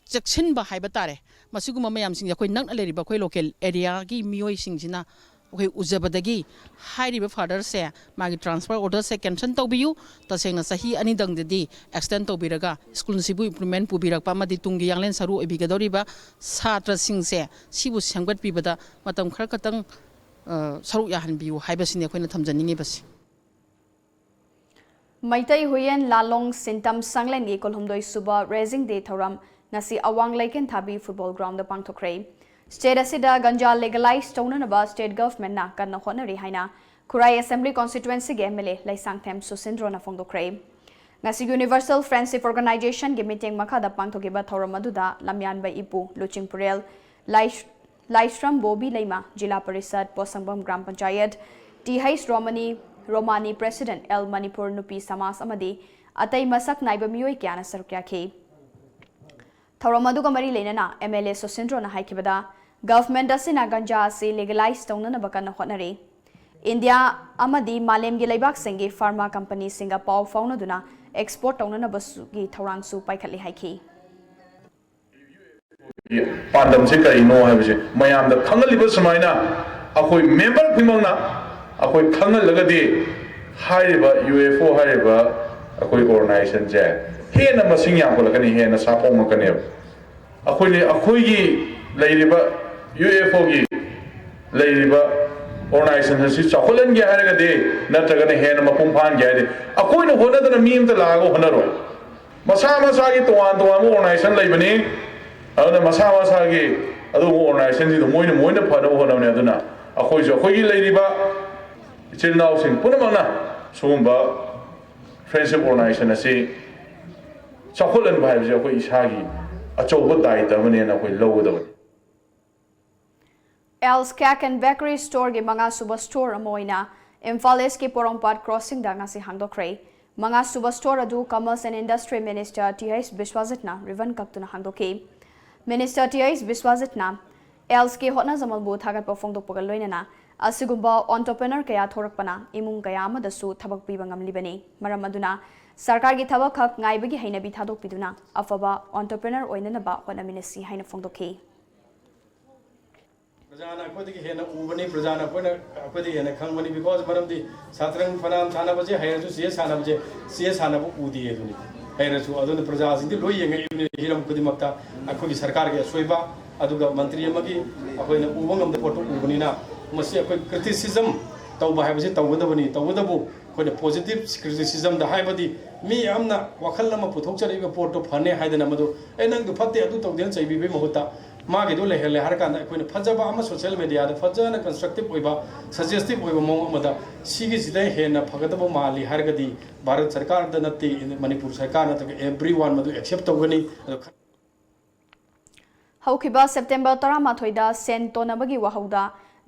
Speaker 14: section ba haiba tare masiguma mayam sing yakoi nang leriba koi local area gi mioi singsina okay uzabadagi hairiba father se magi transfer order se cancel tawbiyu tasengna sahi ani dangdedi extend tawbiraga school sibu improvement pubirakpa madi tungi yanglen saru ebigadoriba satra singse sibu sangbat pibada matam khar katang saru yahanbiyu haibasine koina thamjaningi basi
Speaker 1: Maitai Huyen Lalong Sintam Sanglen gi kolhumdoi suba raising day thoram nasi awang laiken thabi football ground da pangthokre State asida ganja legalized townanaba state government na kanna honari haina Kurai Assembly constituency ge MLA Laisang Them Susindro na fongdokre ngasi Universal Friendship Organization ge meeting makada pangthokiba thoramaduda lamyan ba ipu Luching Purel Laishram Bobi Leima Jila Parisad Posangbam Gram Panchayat T.H. Romani President L Manipur Nupi Samas amadi atai masak naiba miyoi kyana sarukya ke Thoramaduga mari lenana MLA Susindro na haikibada government asina ganja se legalize tawna bakana honare India amadi malem gi laibak singi pharma company singa paw fauna duna export tawna basu gi thorang su paikhatli haiki
Speaker 15: pandam se kai no ha bise mayam da khangali ba samaina akoi member phimangna akoi khangal lagadi hariba UFO hariba akoi organization je hena masing yang ko lagani hena sapong makane akoi gi leiriba UFO gi leiriba organization hasi chakolen gi haragadi natragane hena mapung phan gi ade akoi no honadana mi amta lago honaro masa gi toan mo organization leibani ꯑꯗꯨꯅ ꯃꯁꯥ ꯃꯁꯥꯒꯤ ꯑꯗꯨꯒꯨꯝꯕ ꯑꯣꯔꯒꯅꯥꯏꯖꯦꯁꯟꯁꯤꯡꯗꯣ ꯃꯣꯏꯅ ꯐꯅꯕ ꯍꯣꯠꯅꯕꯅꯦ ꯑꯗꯨꯅ ꯑꯩꯈꯣꯏꯁꯨ ꯑꯩꯈꯣꯏꯒꯤ ꯂꯩꯔꯤꯕ ꯏꯆꯤꯜ ꯏꯅꯥꯎꯁꯤꯡ ꯄꯨꯝꯅꯃꯛꯅ ꯁꯤꯒꯨꯝꯕ ꯐ꯭ꯔꯦꯟꯗship ꯑꯣꯔꯒꯅꯥꯏꯖꯦꯁꯟ ꯑꯁꯤ ꯆꯥꯎꯈꯠꯍꯟꯕ ꯍꯥꯏꯕꯁꯤ ꯑꯩꯈꯣꯏ ꯏꯁꯥꯒꯤ ꯑꯆꯧꯕ ꯗꯥꯏꯇ ꯑꯃꯅꯦꯅ ꯑꯩꯈꯣꯏ ꯂꯧꯒꯗꯕꯅꯤ
Speaker 1: एल्स कैक एंड बेकरी स्टोर के मंगा सुबह स्टोर अमोइना इम्फाल ईस्ट के पोरोंपाट क्रॉसिंग दा ngasi hangdokre मंगा सुबह स्टोर अदु commerce and industry minister TS विश्वाजितना रिवन कक्तुना hangdoki मिनिस्टर टीएस विश्वाजितना एल्स के होटना जमलबु थागत पफोंगदोकपगा लोइनना असिगुम्बा एंटरप्रेन्योर कया थोरकपना इमुंग कया अमदसु थबक पीबा ngamlibani maram aduna सरकार की थबक खक ngaibagi hainabi thadokpiduna afaba entrepreneur ओइननबा होटनामिनसी हाइना फोंगदोकी
Speaker 16: प्रजाना अखोदी हेना उबनी प्रजाना अखोदी हेना खंगबनी बिकॉज मरमदी सात्रंग फनाम सानाबजे हैरसु सी सानाबु उदी एदुनी हैरसु अदुन प्रजासिंदी लोय यंगे हिरम खुदिमक्ता अखोगी सरकार के सोइबा अदुगा मंत्री अमगी अखोइना उबंगमदे फोटो उबनीना मसी अखोई क्रिटिसिज्म तौबा हैबसे तौगदबु अखोइना पॉजिटिव क्रिटिसिज्म दा हैबदी मी अमना वखल अमा पुथोकचरिबा पोर्टो फने हाइदना मदु ए नंग दु फते अदु तौदेन चैबिबे महूता मागे दो लेहले हर कान अखोइना फजबा अमा सोशल मीडिया दा फजना कंस्ट्रक्टिव ओइबा सजेस्टिव ओइबा मोंग अमदा सिगे सिदा हेना फगदबो माली हरगदी भारत सरकार दा नत्ती मणिपुर सरकार नतक एवरीवन मदु एक्सेप्ट तौगनी
Speaker 1: हौखिबा सेप्टेम्बर 13 दा सेन तोनबगी वहौदा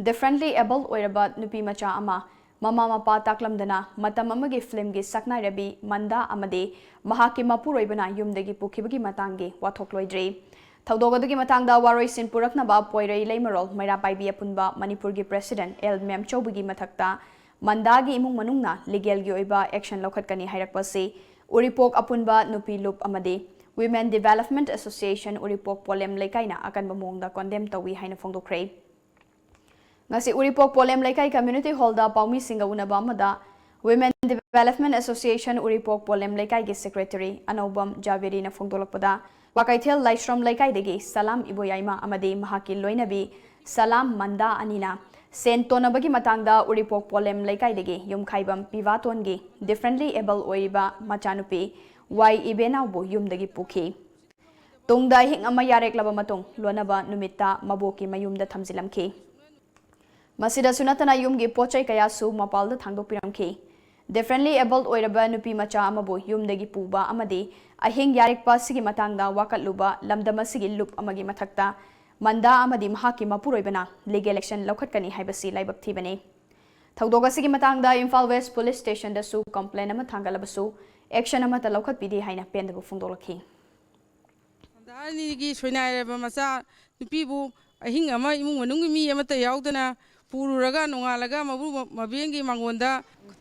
Speaker 1: डिफरेंटली एबल ओइरबा नुपी मचा अमा ममा मपा ताकलमदना मतम अमगी फिल्म गी सकनाइरबी मंदा अमदे महाकी मपुरोइबना युमदगी पुखिबगी मतांगे वाथोकलोइद्री थौदोगदगी मतांगदा वारोइसिन पुरकनबा पोइरई लेमरोल मैरा पाइबी अपुनबा मणिपुर की प्रेसिडेंट एल मेम चौबगी मथक्ता मंदागी इमुंग मनुंगना लीगल गी ओइबा एक्शन लौखटकनी हाइरकपसे उरिपोक अपुनबा नुपी लुप अमदे Women Development Association Uripok Polem Leikaina akan bamongda condemn tawi haina phongdokre ngasi Uripok Polem Leikai Community Hall da paumi singa unaba amada Women Development Association Uripok Polem Leikai gi Secretary Anobam Javeri na phongdolakpada Wakaithel Laishram Leikai degi Salam Iboyaima amade mahaki loinabi Salam Manda anina Sen tonabagi matangda Uripok Polem Leikai degi yumkhaibam pivatongi differently able oiba machanupi Wai ibenaubu yumdagi pukhi tungda hing ama yarek laba matung lonaba numita maboki mayumda thamjilamki masida sunatana yumgi pochai kaya su mapalda thangdokpiramki differently able oiraba nupi macha amabu yumdagi puba amadi ahing yarek pasigi matangda wakatluba lamdamasigi lup amagi mathakta manda amadi mahaki mapuroibana legal action lokhatkani haibasi laibak thibani thaudogasigi matangda Imphal West Police Station da su complaint ama thangalabasu action ama ta lokhat pidi haina pendbu phungdolakhi
Speaker 17: dani gi soinai ba macha nupi bu ahing ama imung manung mi ama ta yaudana pururaga nongalaga mabu mabengi mangonda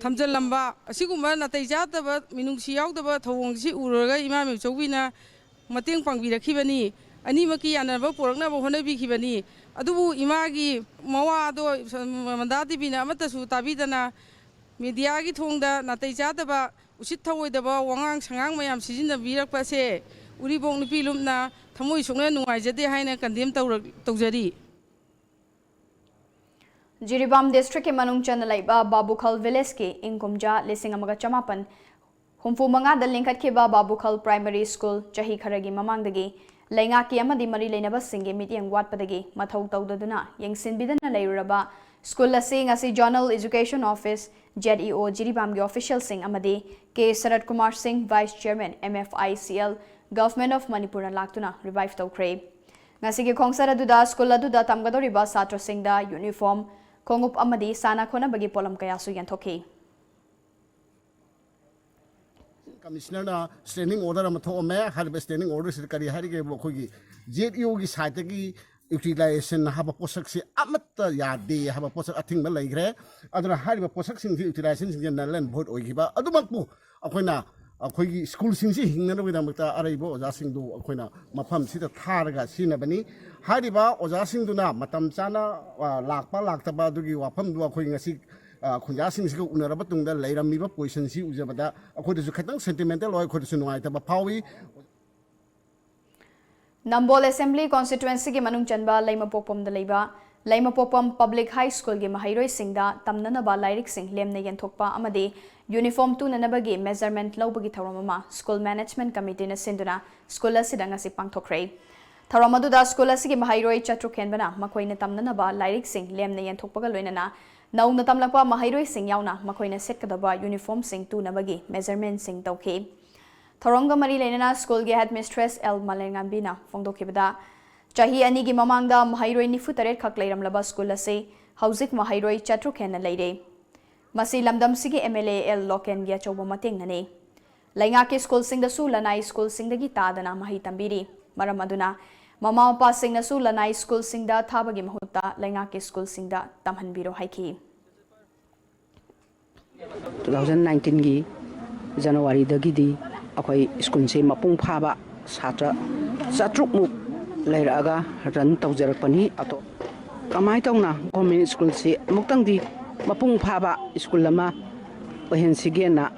Speaker 17: thamjal lamba asiguma natai jata ba minung si yaudaba thawong si ururaga imam chowina mateng pangbi rakhibani ani maki yanaba porakna ba honabi khibani adubu imagi mawa do mandati bina amata su tabidana media gi thongda natai jata ba usit thawoidaba wangang sangang mayam sijinda birakpase uribong nupi lumna thamoi sungna nuaijade haina condemn tawjari
Speaker 1: Jiribam district ke manung chan laiba Babukhal village ke ingkumja lising amaga chamapan humfu manga dal lingkhat ke ba Babukhal primary school chahi kharagi mamangdagi lainga ki amadi mari leinaba singe meeting watpadagi mathau tawdaduna yengsinbidana leiraba school asing asi journal education office JEO Jiribam ge official sing amadi K Sarat Kumar Singh vice chairman MFICL government of Manipur laktuna revive tawkre ngasi ge khongsar aduda school aduda tamgadoriba satra singda uniform kongup amadi sana khona bagi polam kaya su yanthoki
Speaker 18: Commissioner na standing order am thome har standing order sir kari hari ge khogi JEO gi site gi utilization haba posak si amata yade haba posak athing ma laigre aduna hariba posak sing utilization sing nalan vote oigiba adumakpu akoina akhoi school sing si hingna no bidamta araibo oja sing du akoina mafam sida tharaga sinabani hariba oja sing duna matam chana lakpa laktaba dugi wafam du akhoi ngasi khunja sing si unaraba tungda leiramiba position si ujabada akhoi du khatang sentimental oi khoi su nuai taba phawi
Speaker 1: Nambol Assembly constituency ke manung chanba Laimapokpam da leiba Laimapokpam Public High School ge mahairoi singda tamnana ba lairik sing lemne yanthokpa amade uniform tu nanabagi measurement lawbagi thawramama school management committee na sinduna school asida ngasi pangthokre Thauram aduda school asigi mahairoi chatruk henbana makoina tamnanaba lairik sing lemna yenthokpaga loinana nauna tamlakpa mahairoi sing yauna makoina setkadaba uniform sing tunabagi measurement sing tawkhi. Thauramga mari leinana school ge headmistress L Malengambina fongdokhibada chahi ani gi mamangda mahairoi nifu taret khak leiramlaba school ase hauzik mahairoi chatruk henna leire. Masi lamdam sigi MLA L Loken gi achauba mateng nane. Lainga ke school sing da su lanai school sing da gi tadana mahi tambiri. Maram aduna Mama Mapa sing na su lanai school sing da thabagi mahutta lainga ke school sing da tamhanbiro haiki.
Speaker 19: 2019 gi January dagi di akhoi school se mapung phaba satra satruk mu leiraga ran tawjarak pani ato kamai tawna government school se muktang di mapung phaba school lama ohen sigena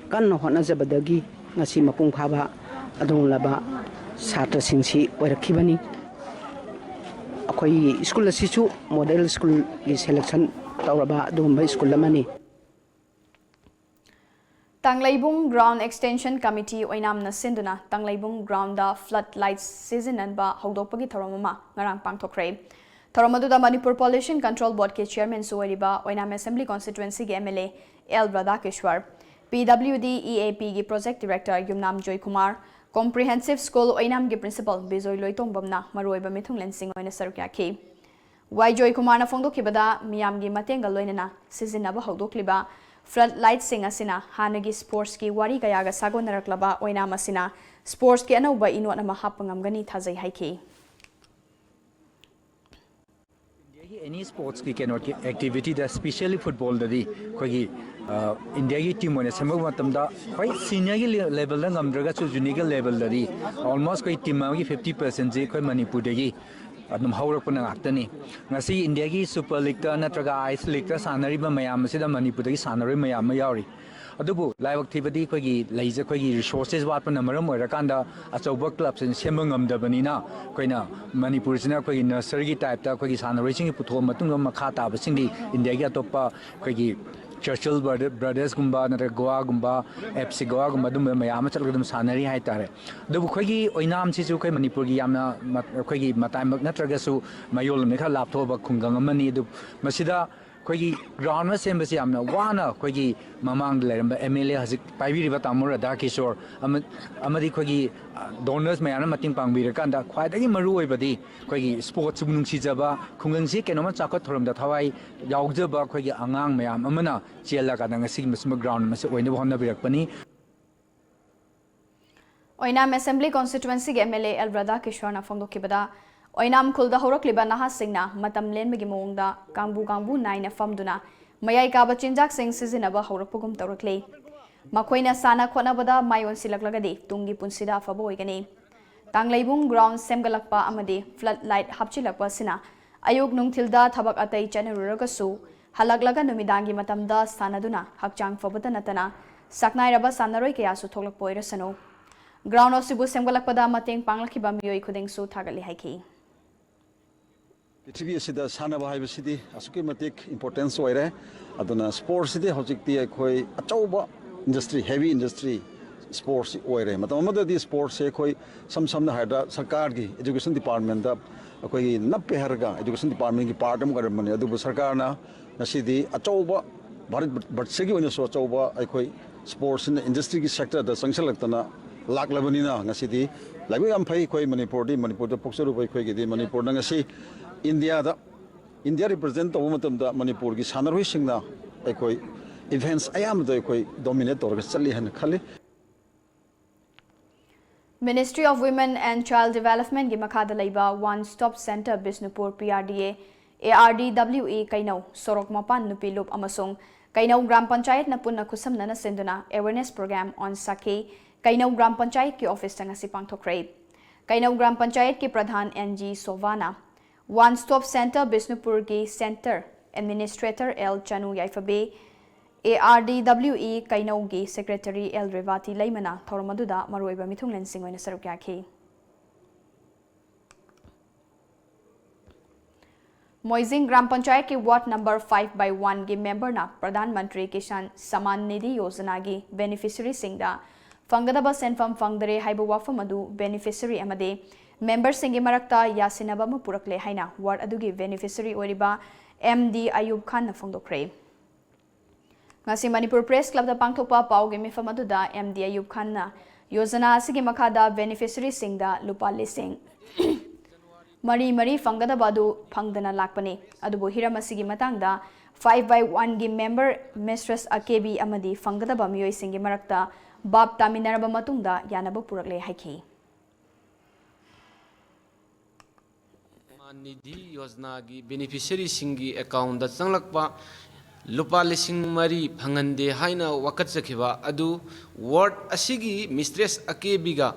Speaker 19: kan hona jabadagi ngasi mapung phaba adong laba Satra singsi oirakibani akhoi school asichu model school gi selection tawraba dumba school lamani
Speaker 1: Tanglaibung Ground Extension Committee oinamna sinduna Tanglaibung Ground da floodlights season and ba hawdokpagi tharamama ngarang pangthokre tharamadu Manipur Pollution Control Board ke chairman suwariba oinam assembly constituency ge MLA L Radhakeshwar PWD EAP gi project director Yumnam Joy Kumar Comprehensive School oinam gi principal Bijoy Loitong Bamna maroiba mithung lensing oina sarukya ki Wai Joy Kumar na fongdokhibada miyam gi matenga loinana sizinaba hawdokliba floodlight sing asina hanagi sports ki wari kayaga sagonaraklaba oinam asina sports ki anauba inot na mahapangamgani thajai haiki
Speaker 20: Any sports ki cannot activity that especially football da di khoi India ki team one samag matamda khoi senior ki level da ngamdraga chu junior level da di almost khoi team ki 50% je khoi Manipur da gi adum haurak pana ngakta ni ngasi India ki super league ta natraga ice league ta sanari ba mayam se da Manipur da gi sanari mayam ma yauri adubu laibak thibadi khoi gi leije khoi gi resources wat pana maram oira kanda achauba clubs in semang ngamdabani na khoina Manipur sina khoi nursery gi type ta khoi gi sanari sing putho matung makha ta ba sing di India gi atopa khoi gi Churchill brothers gumba natra Goa gumba FC Goa gumba dum mayam chalgadum sanari hai tare dubu khoi gi oinam si chu khoi Manipur gi yamna khoi gi matai mak natraga su mayol me kha laptho ba khungang amani du masida khoi gi ground ma sem basi amna wana khoi gi mamang leramba MLA hazik paibiri ba tamura da kishor amadi khoi gi donors mayana mating pangbira kanda khwai dagi maru oibadi khoi gi sports bunung si jaba khungang si kenoma chakot thorom da thawai yaujaba khoi gi angang mayam amana chela ka dang sig masma ground ma se oina bhonna birak pani
Speaker 1: Oinam Assembly Constituency ge MLA L Radhakeshwar na fongdokhibada Oinam khulda horakliba naha singna matam lenbagi mongda kangbu naina famduna mayai kaba chinjak sing sizinaba horakpugum tawrakle makoina sana khonabada mayon silaklagadi tungi punsida fabo oigani Tanglaibung ground semgalakpa amadi floodlight hapchilakpa sina ayuk nungthilda thabak atai chanururagasu halaklaga numidangi matamda sanaduna hakchang fabata natana saknairaba sanaroi kayasu thoklakpa oirasano ground osibu semgalakpada mateng panglakhiba miyoi khudengsu thagali haiki
Speaker 21: पृथ्वी असिदा सानबा हाइबसिदि असुके मतिक importance ओइरे अदुना sports सिदि हजिकति अखोय अचौबा इंडस्ट्री हेवी इंडस्ट्री स्पोर्ट्स ओइरे मतलब मददि स्पोर्ट्स से अखोय समसमना हाइदा सरकार की एजुकेशन डिपार्टमेंट दा अखोय नप्पे हरगा एजुकेशन डिपार्टमेंट की पार्ट अम गरमने अदुबु सरकारना नसिदि अचौबा भारत वर्षगी ओइना सो अचौबा अखोय स्पोर्ट्स इन इंडस्ट्री की सेक्टर दा संगसलक्तना लाक्लबनिना ngasi lagu am phai khoi Manipur da poksaru bai khoi gi Manipur da ngasi India represent to matam da Manipur gi sanaroi singna khoi events ayam da khoi dominate tor chali han khali
Speaker 1: Ministry of Women and Child Development gi makhada leiba One Stop Center Bisnupur PRDA ARDWE kainau sorok mapan nupi lup amasung kainau gram panchayat na punna khusam na senduna awareness program on sake Kainau Gram Panchayat ki office tanga si pangthokre Kainau Gram Panchayat ki pradhan NG Sovana One Stop Center Bisnupur ki Center Administrator L Chanu Yaifabe ARDWE Kainau ki Secretary L Revati Laimana Thormaduda Maroiba Mithung Lensing oina sarukya ki Moizing Gram Panchayat ki Ward number 5/1 ki member na Pradhan Mantri Kisan Saman Nidhi Yojana ki beneficiary singda Fangdaba senfam fangdare haiba wafam adu beneficiary amade member singi marakta yasinaba ma purakle haina ward adugi beneficiary oriba MD Ayub Khan na phongdokre. Ngasi Manipur Press Club da pangthokpa paugi mifam aduda MD Ayub Khan na yojana asigi makhada beneficiary singda lupa lising mari fangada badu phangdana lakpani adubu hiram asigi matangda 5/1 gi member mistress akebi amadi fangada ba miyoi singi marakta bab taminaraba matungda yanaba purakle haiki.
Speaker 3: निधि योजना की beneficiary सिंगी account दा चंगलकपा लुपा लिसिंग मरी फंगंदे हाइना वकत चखिबा अदु ward असिगी mistress अकेबिगा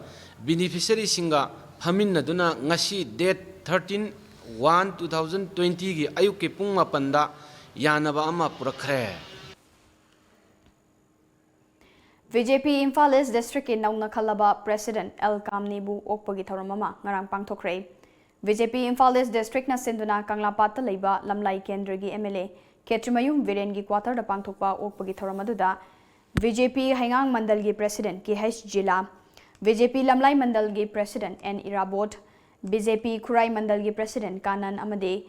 Speaker 3: beneficiary सिंगा फमिन्नदुना ngasi date 13/1/2020 गी अयुक के पुंग मापंदा यानबा अमा पुरखरे.
Speaker 1: VJP Imphal East District in Nauna Khalaba President El Kamnibu Okpagi Thoramama Ngarang Pangthokre. VJP Imphal East District na Sinduna Kanglapata Leiba Lamlai Kendragi MLA Ketrimayum Virengi Quarter da Pangthokpa Okpagi Thoramaduda VJP Hangang Mandalgi President KH Jila VJP Lamlai Mandalgi President N Irabot BJP Kurai Mandalgi President Kanan Amade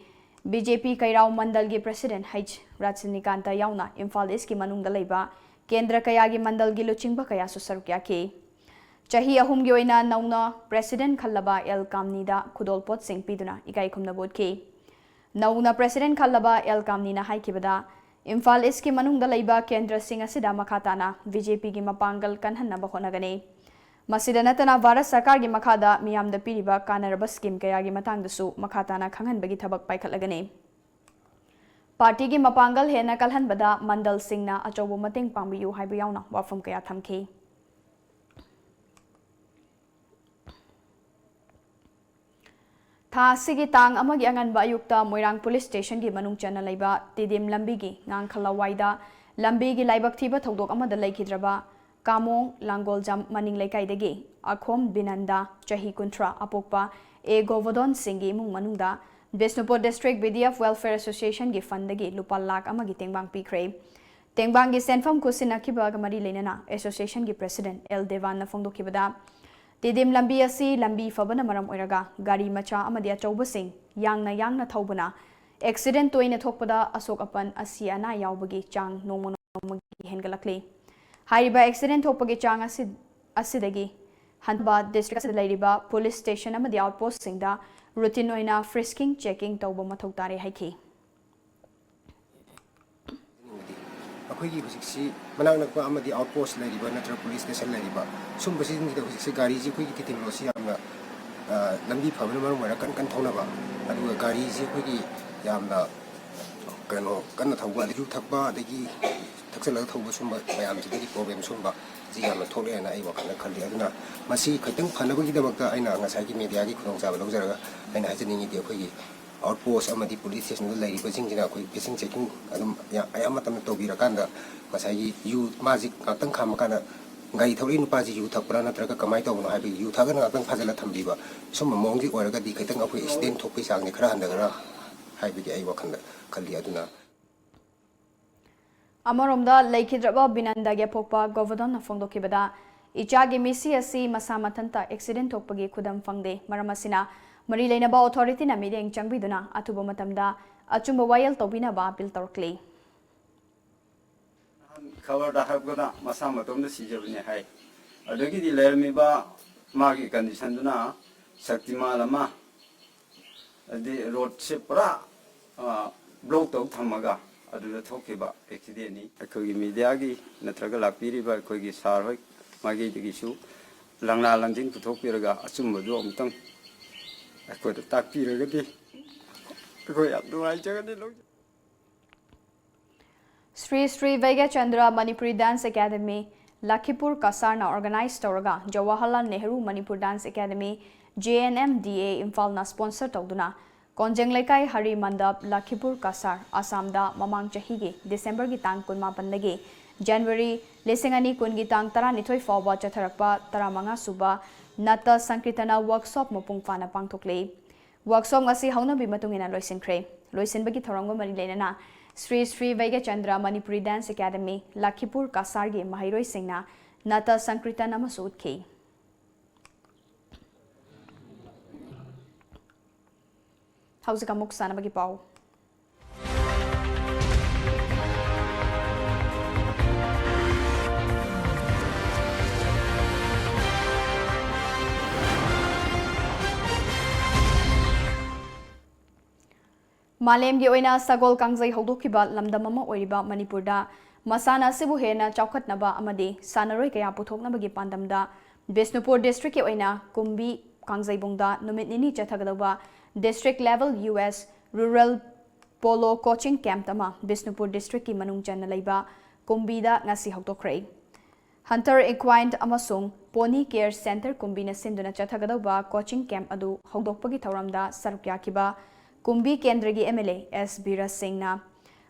Speaker 1: BJP Kairao Mandalgi President H Ratsanikanta Yauna Imphal East ki Manungda Leiba Kendra Kayagi Mandalgi Luchingba Kaya Susarukya ke Chahi ahumgi oina nauna President Khallaba El Kamnida Kudolpot Singh Piduna Ikai Khumna Bodke. Nauna President Khallaba El Kamnina Haikibada Imphal East ki manungda leiba Kendra Singh asida makhatana VJP gi mapangal kanhanna bahonagane. Masida natana Bharat Sarkar gi makhada miyamda piriba kanaraba scheme kaya gi matangdasu makhatana khanghan bagi thabak paikhatlagane. Party gi mapangal hena kalhanbada Mandal Singh na achobo mating pangbiyu haibu yauna wafum kaya thamke. Tha sigi tang amagi angan ba ayukta Moirang Police Station gi manung chana laiba Tidim Lambi gi ngang khalawaida Lambi gi laibak thiba thodok amada laikhidraba Kamong Langol Jam maning laikai degi Akhom Binanda Chahi Kuntra apokpa E Govardhan Singh gi mung manungda Bisnupur District BDF Welfare Association gi fund degi lupa lakh amagi tengbang pikre tengbang gi senfam kusinakiba gamari leinana association gi president L Devan na phongdokibada Tidim Lambi asi Lambi fabana maram oiraga gari macha amadi achauba sing yangna thaubana accident toina thokpada asok apan asi ana yaubagi chang nongmo nongmagi hengalakle haiba accident thokpagi chang asidagi hanba district asida lairiba police station amadi outpost singda routine oina frisking checking tauba mathau tare haiki
Speaker 7: ꯑꯩꯈꯣꯏꯒꯤ ꯍꯧꯖꯤꯛꯁꯤ ꯃꯅꯥꯛ ꯅꯛꯄ ꯑꯃꯗꯤ ꯑꯥꯎꯠꯄꯣꯁ ꯂꯩꯔꯤꯕ ꯅꯠꯇ꯭ꯔꯒ police station ꯂꯩꯔꯤꯕ ꯁꯨꯝꯕꯁꯤꯡꯁꯤꯗ ꯍꯧꯖꯤꯛꯁꯤ ꯒꯥꯔꯤꯁꯤ ꯑꯩꯈꯣꯏꯒꯤ ꯇꯤꯇꯤꯡꯂꯣꯁꯤ ꯌꯥꯝꯅ ꯂꯝꯕꯤ ꯐꯕꯅ ꯃꯔꯝ ꯑꯣꯏꯔꯒ ꯀꯟ ꯊꯧꯅꯕ ꯑꯗꯨꯒ ꯒꯥꯔꯤꯁꯤ ꯑꯩꯈꯣꯏꯒꯤ ꯌꯥꯝꯅ ꯀꯟꯅ ꯊꯧꯕ ꯑꯗꯒꯤ ꯌꯨ ꯊꯛꯄ ꯑꯗꯒꯤ ꯊꯛꯆꯜꯂꯒ ꯊꯧꯕ ꯁꯨꯝꯕ ꯃꯌꯥꯝꯁꯤꯗꯒꯤ ꯄ꯭ꯔꯣꯕ꯭ꯂꯦꯝ ꯁꯨꯝꯕ ꯁꯤ ꯌꯥꯝꯅ ꯊꯣꯛꯂꯛꯑꯦꯅ ꯑꯩ ꯋꯥꯈꯜꯗ ꯈꯜꯂꯤ ꯑꯗꯨꯅ ꯃꯁꯤ ꯈꯤꯇꯪ ꯐꯅꯕꯒꯤꯗꯃꯛꯇ ꯑꯩꯅ ꯉꯁꯥꯏꯒꯤ ꯃꯦꯗꯤꯌꯥꯒꯤ ꯈꯨꯗꯣꯡꯆꯥꯕ ꯂꯧꯖꯔꯒ ꯑꯩꯅ ꯍꯥꯏꯖꯅꯤꯡꯉꯤꯗꯤ ꯑꯩꯈꯣꯏꯒꯤ outpost amadi police station da lairibasingina akoi fishing checking adum ayam matamna tobirakanda masai yu magic ngakang khamakana gai thori nupaji yu thakpra natraga kamai tawno haibi yu thagana ngakang phajala thambiba sum mongji oraga di khaitang akoi stand thokpi sangni khara handagara haibi ai wakhanda khalli aduna
Speaker 1: Amoromda Laikhidraba Binanda Gapokpa Govardhan na phongdokibada Ichagi misi asi masamathanta accident thokpagi khudam phangde maramasina Mari Lainaba Authority na mideng changbiduna atuba matamda achumba wayal tobina ba appeal torkle.
Speaker 22: Cover the Habgona Masamatom the Sijabini High. Adagi di Lermiba Magi Kandisanduna Saktimalama the road Sepra blocked out Tamaga Adu the Tokiba accidentally. A Kogi Midiagi Natragala Piriba Kogi Sarvik Magi the Gishu Langna Lanjing to Tokiraga Achumba Dom. Aku dah tak kira lagi. Aku yang tu aja kan dia.
Speaker 1: Sri Vega Chandra Manipuri Dance Academy Lakhipur Kasarna organized Toraga Jawaharlal Nehru Manipur Dance Academy JNMDA Imphal na sponsor tawduna Konjeng Laikai Hari Mandap Lakhipur Kasar Assamda Mamang Chahigi December gi tang 18 dagi January lesengani kungi tang 12 fawba chatharakpa 15 suba Nata Sankritana workshop mopung fana pangthokle workshop ngasi hauna bi matungina loisinkhre loisinbagi thorangwa mari lenana Sri Vega Chandra Manipuri Dance Academy Lakhipur Kasar gi mahairoi singna Nata Sankritana masud ke Hauzik amuk sanabagi pau. Malem gi oina sagol kangjai haudokiba lamdam ama oiriba Manipurda masana sibu hena chaukhatnaba amadi sanaroi kaya puthoknabagi pandamda Bisnupur district ki oina kumbi kangjai bungda numit nini chathagadaba district level US rural polo coaching camp tama Bisnupur district ki manung channa leiba kumbida ngasi haudokrai Hunter Equine amasung Pony Care Center kumbina sinduna chathagadaba coaching camp adu haudokpagi thauramda sarukya kiba Kumbi Kendragi MLA S. Bira Singh na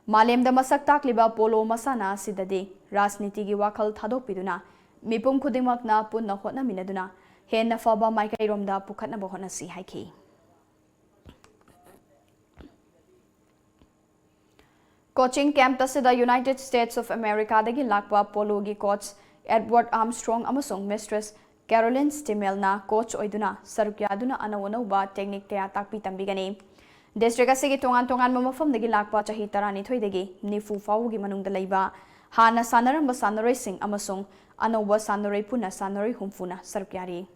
Speaker 1: Malemda masak takliba polo masana sidade Rasniti gi wakal thadok piduna Mipum Kudimak na punna hotna minaduna Hen na faba Maikai Romda Pukatna Bohona si haiki. Coaching camp tasida United States of America dagi lakwa polo gi coach Edward Armstrong amasung Mistress Caroline Stimmel na coach oiduna sarukyaduna anawanauba technique kaya takpi tambigani. District asigi tongan mamafam dagi lakpa chahi tarani thoidagi nifu fawugi manungda leiba hana sanaramba sanaroi sing amasung anauba sanaroi puna sanaroi humfuna sarukyari.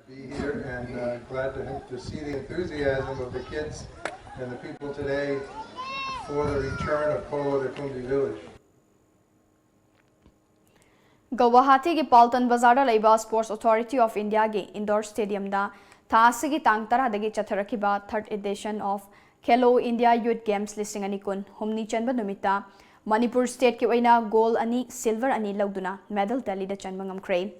Speaker 4: Be here and glad to see the enthusiasm of the kids and the people today for the return of polo to Kumbi village.
Speaker 1: Guwahati ki Paltan Bazar Laiba Sports Authority of India ki indoor stadium da thasi ki tang tara dagi chatharakiba 3rd edition of Khelo India Youth Games lisingani kun humni chanba numita Manipur state ki oina gold ani silver ani lauduna medal tally da chanba ngamkre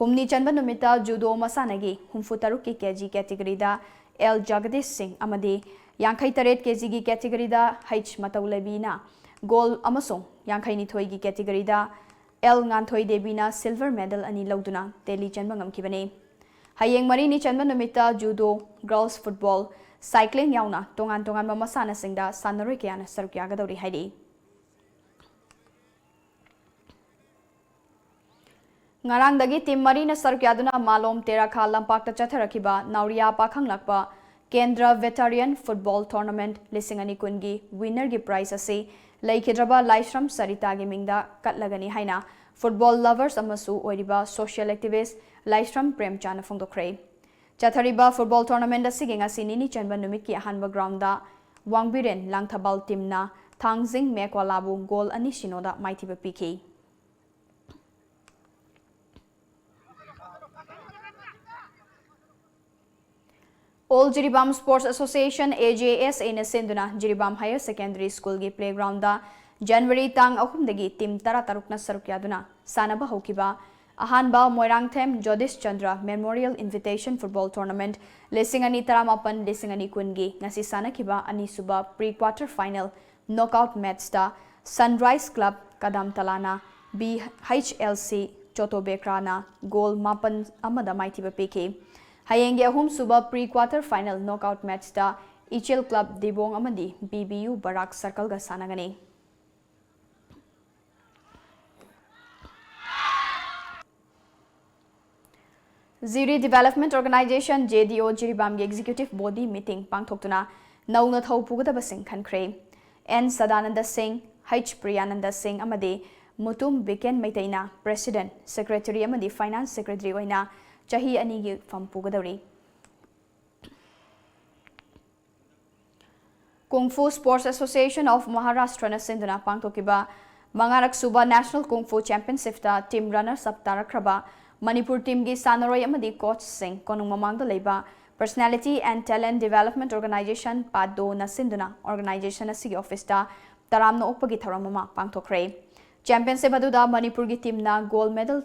Speaker 1: humni chanba numita judo masanagi humfutaru ki kg category da L Jagadish Singh amadi yankai taret kg ki category da H Mataulebi na gold amasong yankai ni thoi ki category da El Nganthoi Debina silver medal ani lauduna Delhi chanba ngamkibane hayeng mari ni chanba numita judo girls football cycling yauna tongan ba masana singda sanaroi kyana sarukya gadori haidi ngarang dagi team mari na sarukya duna malom terakha lampak ta chatharakiba nauriya pakhang lakpa Kendra Veteran Football Tournament lisingani kungi winner gi prize ase Laikhidraba Laishram Sarita gi mingda katlagani haina football lovers amasu oiriba social activist Laishram Premchana phongdokre chathariba football tournament asigi ngasi nini chanba numit ki ahanba ground da Wangbiren Langthabal team na Thangjing Mekwalabu goal ani sinoda maithiba piki All Jiribam Sports Association AJS in Sinduna Jiribam Higher Secondary School gi playground da January tang ahum dagi team tara tarukna sarukyaduna sanaba hokiba ahanba Moirangthem Jodish Chandra Memorial Invitation Football Tournament lisingani taramapan lisingani kungi ngasi sanakiba ani suba pre-quarter final knockout match da Sunrise Club Kadam Talana BHLC Chotobekrana goal mapan amada maitiba pk Hayenge ahum suba pre-quarter final knockout match da Ichil Club Dibong amadi BBU Barak Circle ga sanagani. Ziri Development Organization JDO Jiribam Executive Body Meeting Pangthoktuna Nauna Thau Pugadaba Singh Khankre N Sadananda Singh H Priyananda Singh amadi Mutum Biken Maitaina President Secretary amadi Finance Secretary oina Chahi anigi fam pugadori Kung Fu Sports Association of Maharashtra na sinduna pangtokiba mangarak suba National Kung Fu Championship da team runners up tarakraba Manipur team gi sanaroi amadi coach Singh konung mamangda leiba Personality and Talent Development Organization Pado na sinduna organization asigi office da taramna okpagi tharamama pangtokre Championship aduda Manipur gi team na gold medal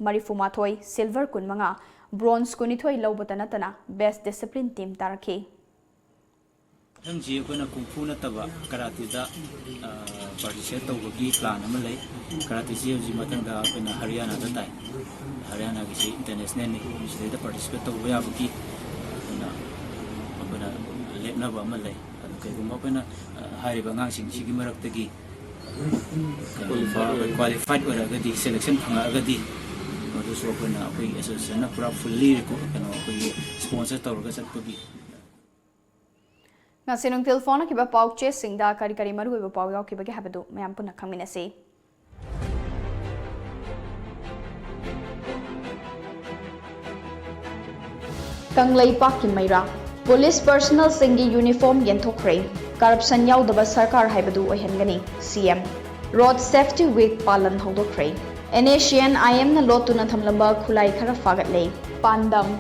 Speaker 1: Marifumathoi silver kunmanga bronze kunithoi laubatanatana best discipline team taraki
Speaker 5: Hamji kona kung fu na taba karate da participate tawagi plan ama lay karate ji ji matang da kona Haryana da tai Haryana gi international ni ji da participate taw ya buki na lepna ba ama lay kai gumba kona hari ba ngang sing sigi marak tagi qualified ora ga di selection phanga ga di ꯑꯗꯨꯁꯨ ꯑꯩꯈꯣꯏꯅ ꯑꯩꯈꯣꯏꯒꯤ ꯑꯦꯁꯣꯁꯤꯌꯦꯁꯟꯅ ꯄꯨꯔꯥ ꯐꯨꯜꯂꯤ ꯀꯩꯅꯣ ꯑꯩꯈꯣꯏꯒꯤ sponsor ꯇꯧꯔꯒ ꯆꯠꯄꯒꯤ
Speaker 1: ngasi nungtil phone ki ba pau che singda kari kari maru ba pau yaw ki ba ge habadu mayam punna khangminasi Tanglai Pak ki Maira Police personnel singi uniform yenthokre corruption yaudaba sarkar haibadu oihengani CM Road Safety Week palan hodokre NACN IM na lotuna thamlamba khulai khara fagatle Pandam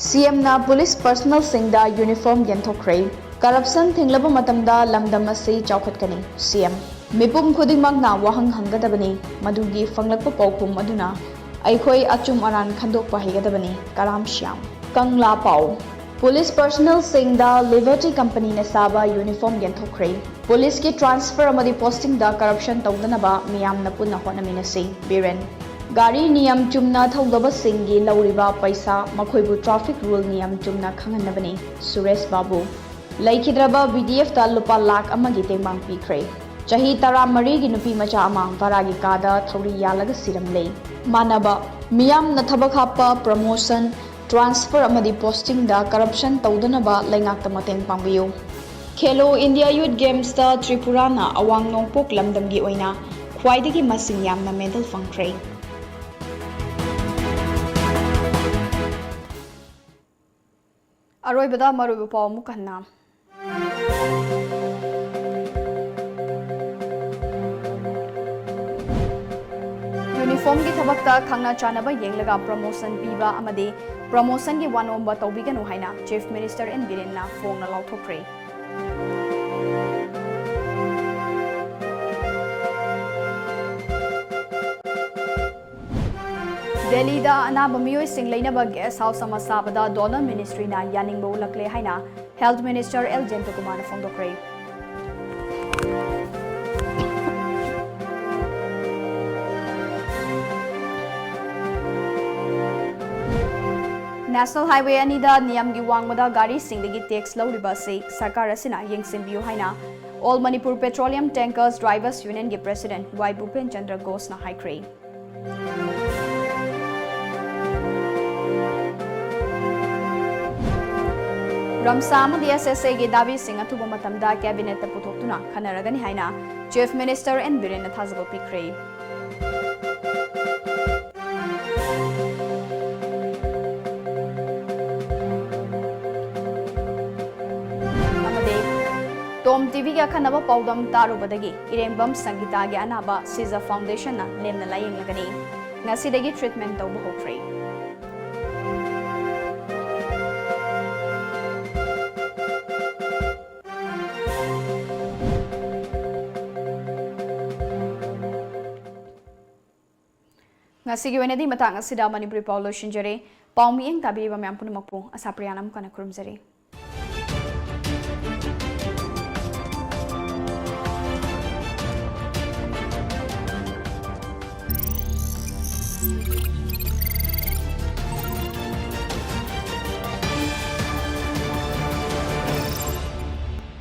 Speaker 1: CM na police personnel singda uniform yenthokre corruption thinglaba matamda lamdam asi chawkhatkani CM Mipum khudingmakna wahang hangadabani madugi fanglakpa pawkhum aduna aikhoi achum aran khandokpa higadabani Karam Shyam Kangla Pau Police personnel singda Liberty Company na saba uniform yenthokre Police ki transfer amadi posting da corruption tawdanaba miyam na punna honaminasi Biren Gari niyam chumna thawdaba singi lawriba paisa makhoibu traffic rule niyam chumna khanganabani Suresh Babu Laikhidraba BDF ta lupa lakh amagi tengmang pikre chahi tara mari gi nupi macha amang varagi kada thori yalaga siramle manaba miyam na thabak hapa promotion transfer amadi posting da corruption tawdanaba laingak ta mateng pangbiyu Khelo India Youth Games ta Tripura na awang nongpok lamdam gi oina khwaidagi masing yamna medal fangkre Aroibada marubu paw mukanna Uniform ki thabakta khangna chanaba yenglaga promotion piba amade promotion ki wanomba tawbiganu haina Chief Minister N Biren na phone na lauthokre Delhi da anaba miyoi sing leinaba guest house ama sabada Donor Ministry na yaningbo ulakle haina Health Minister L Jentokumar na phongdokre National Highway anida niyam gi wangmada gari singdagi tax lawriba se sarkar asina yengsimbiu haina All Manipur Petroleum Tankers Drivers Union gi President Y Bhupen Chandra Ghosh na haikre Ramsa amadi SSA gi dabi sing athuba matamda cabinet ta puthokuna khanaragani haina Chief Minister N Biren na thazabo pikre TOMTV ga khanaba paudam tarubadagi Irembam Sangita gi anaba Siza Foundation na lemna layeng lagani ngasidagi treatment tawba hokre ngasigi wenedi matang asida Manipuri Paulo Shinjare paumi eng tabiriba myam punumakpu ASHAPRIYA nam kana kurumjare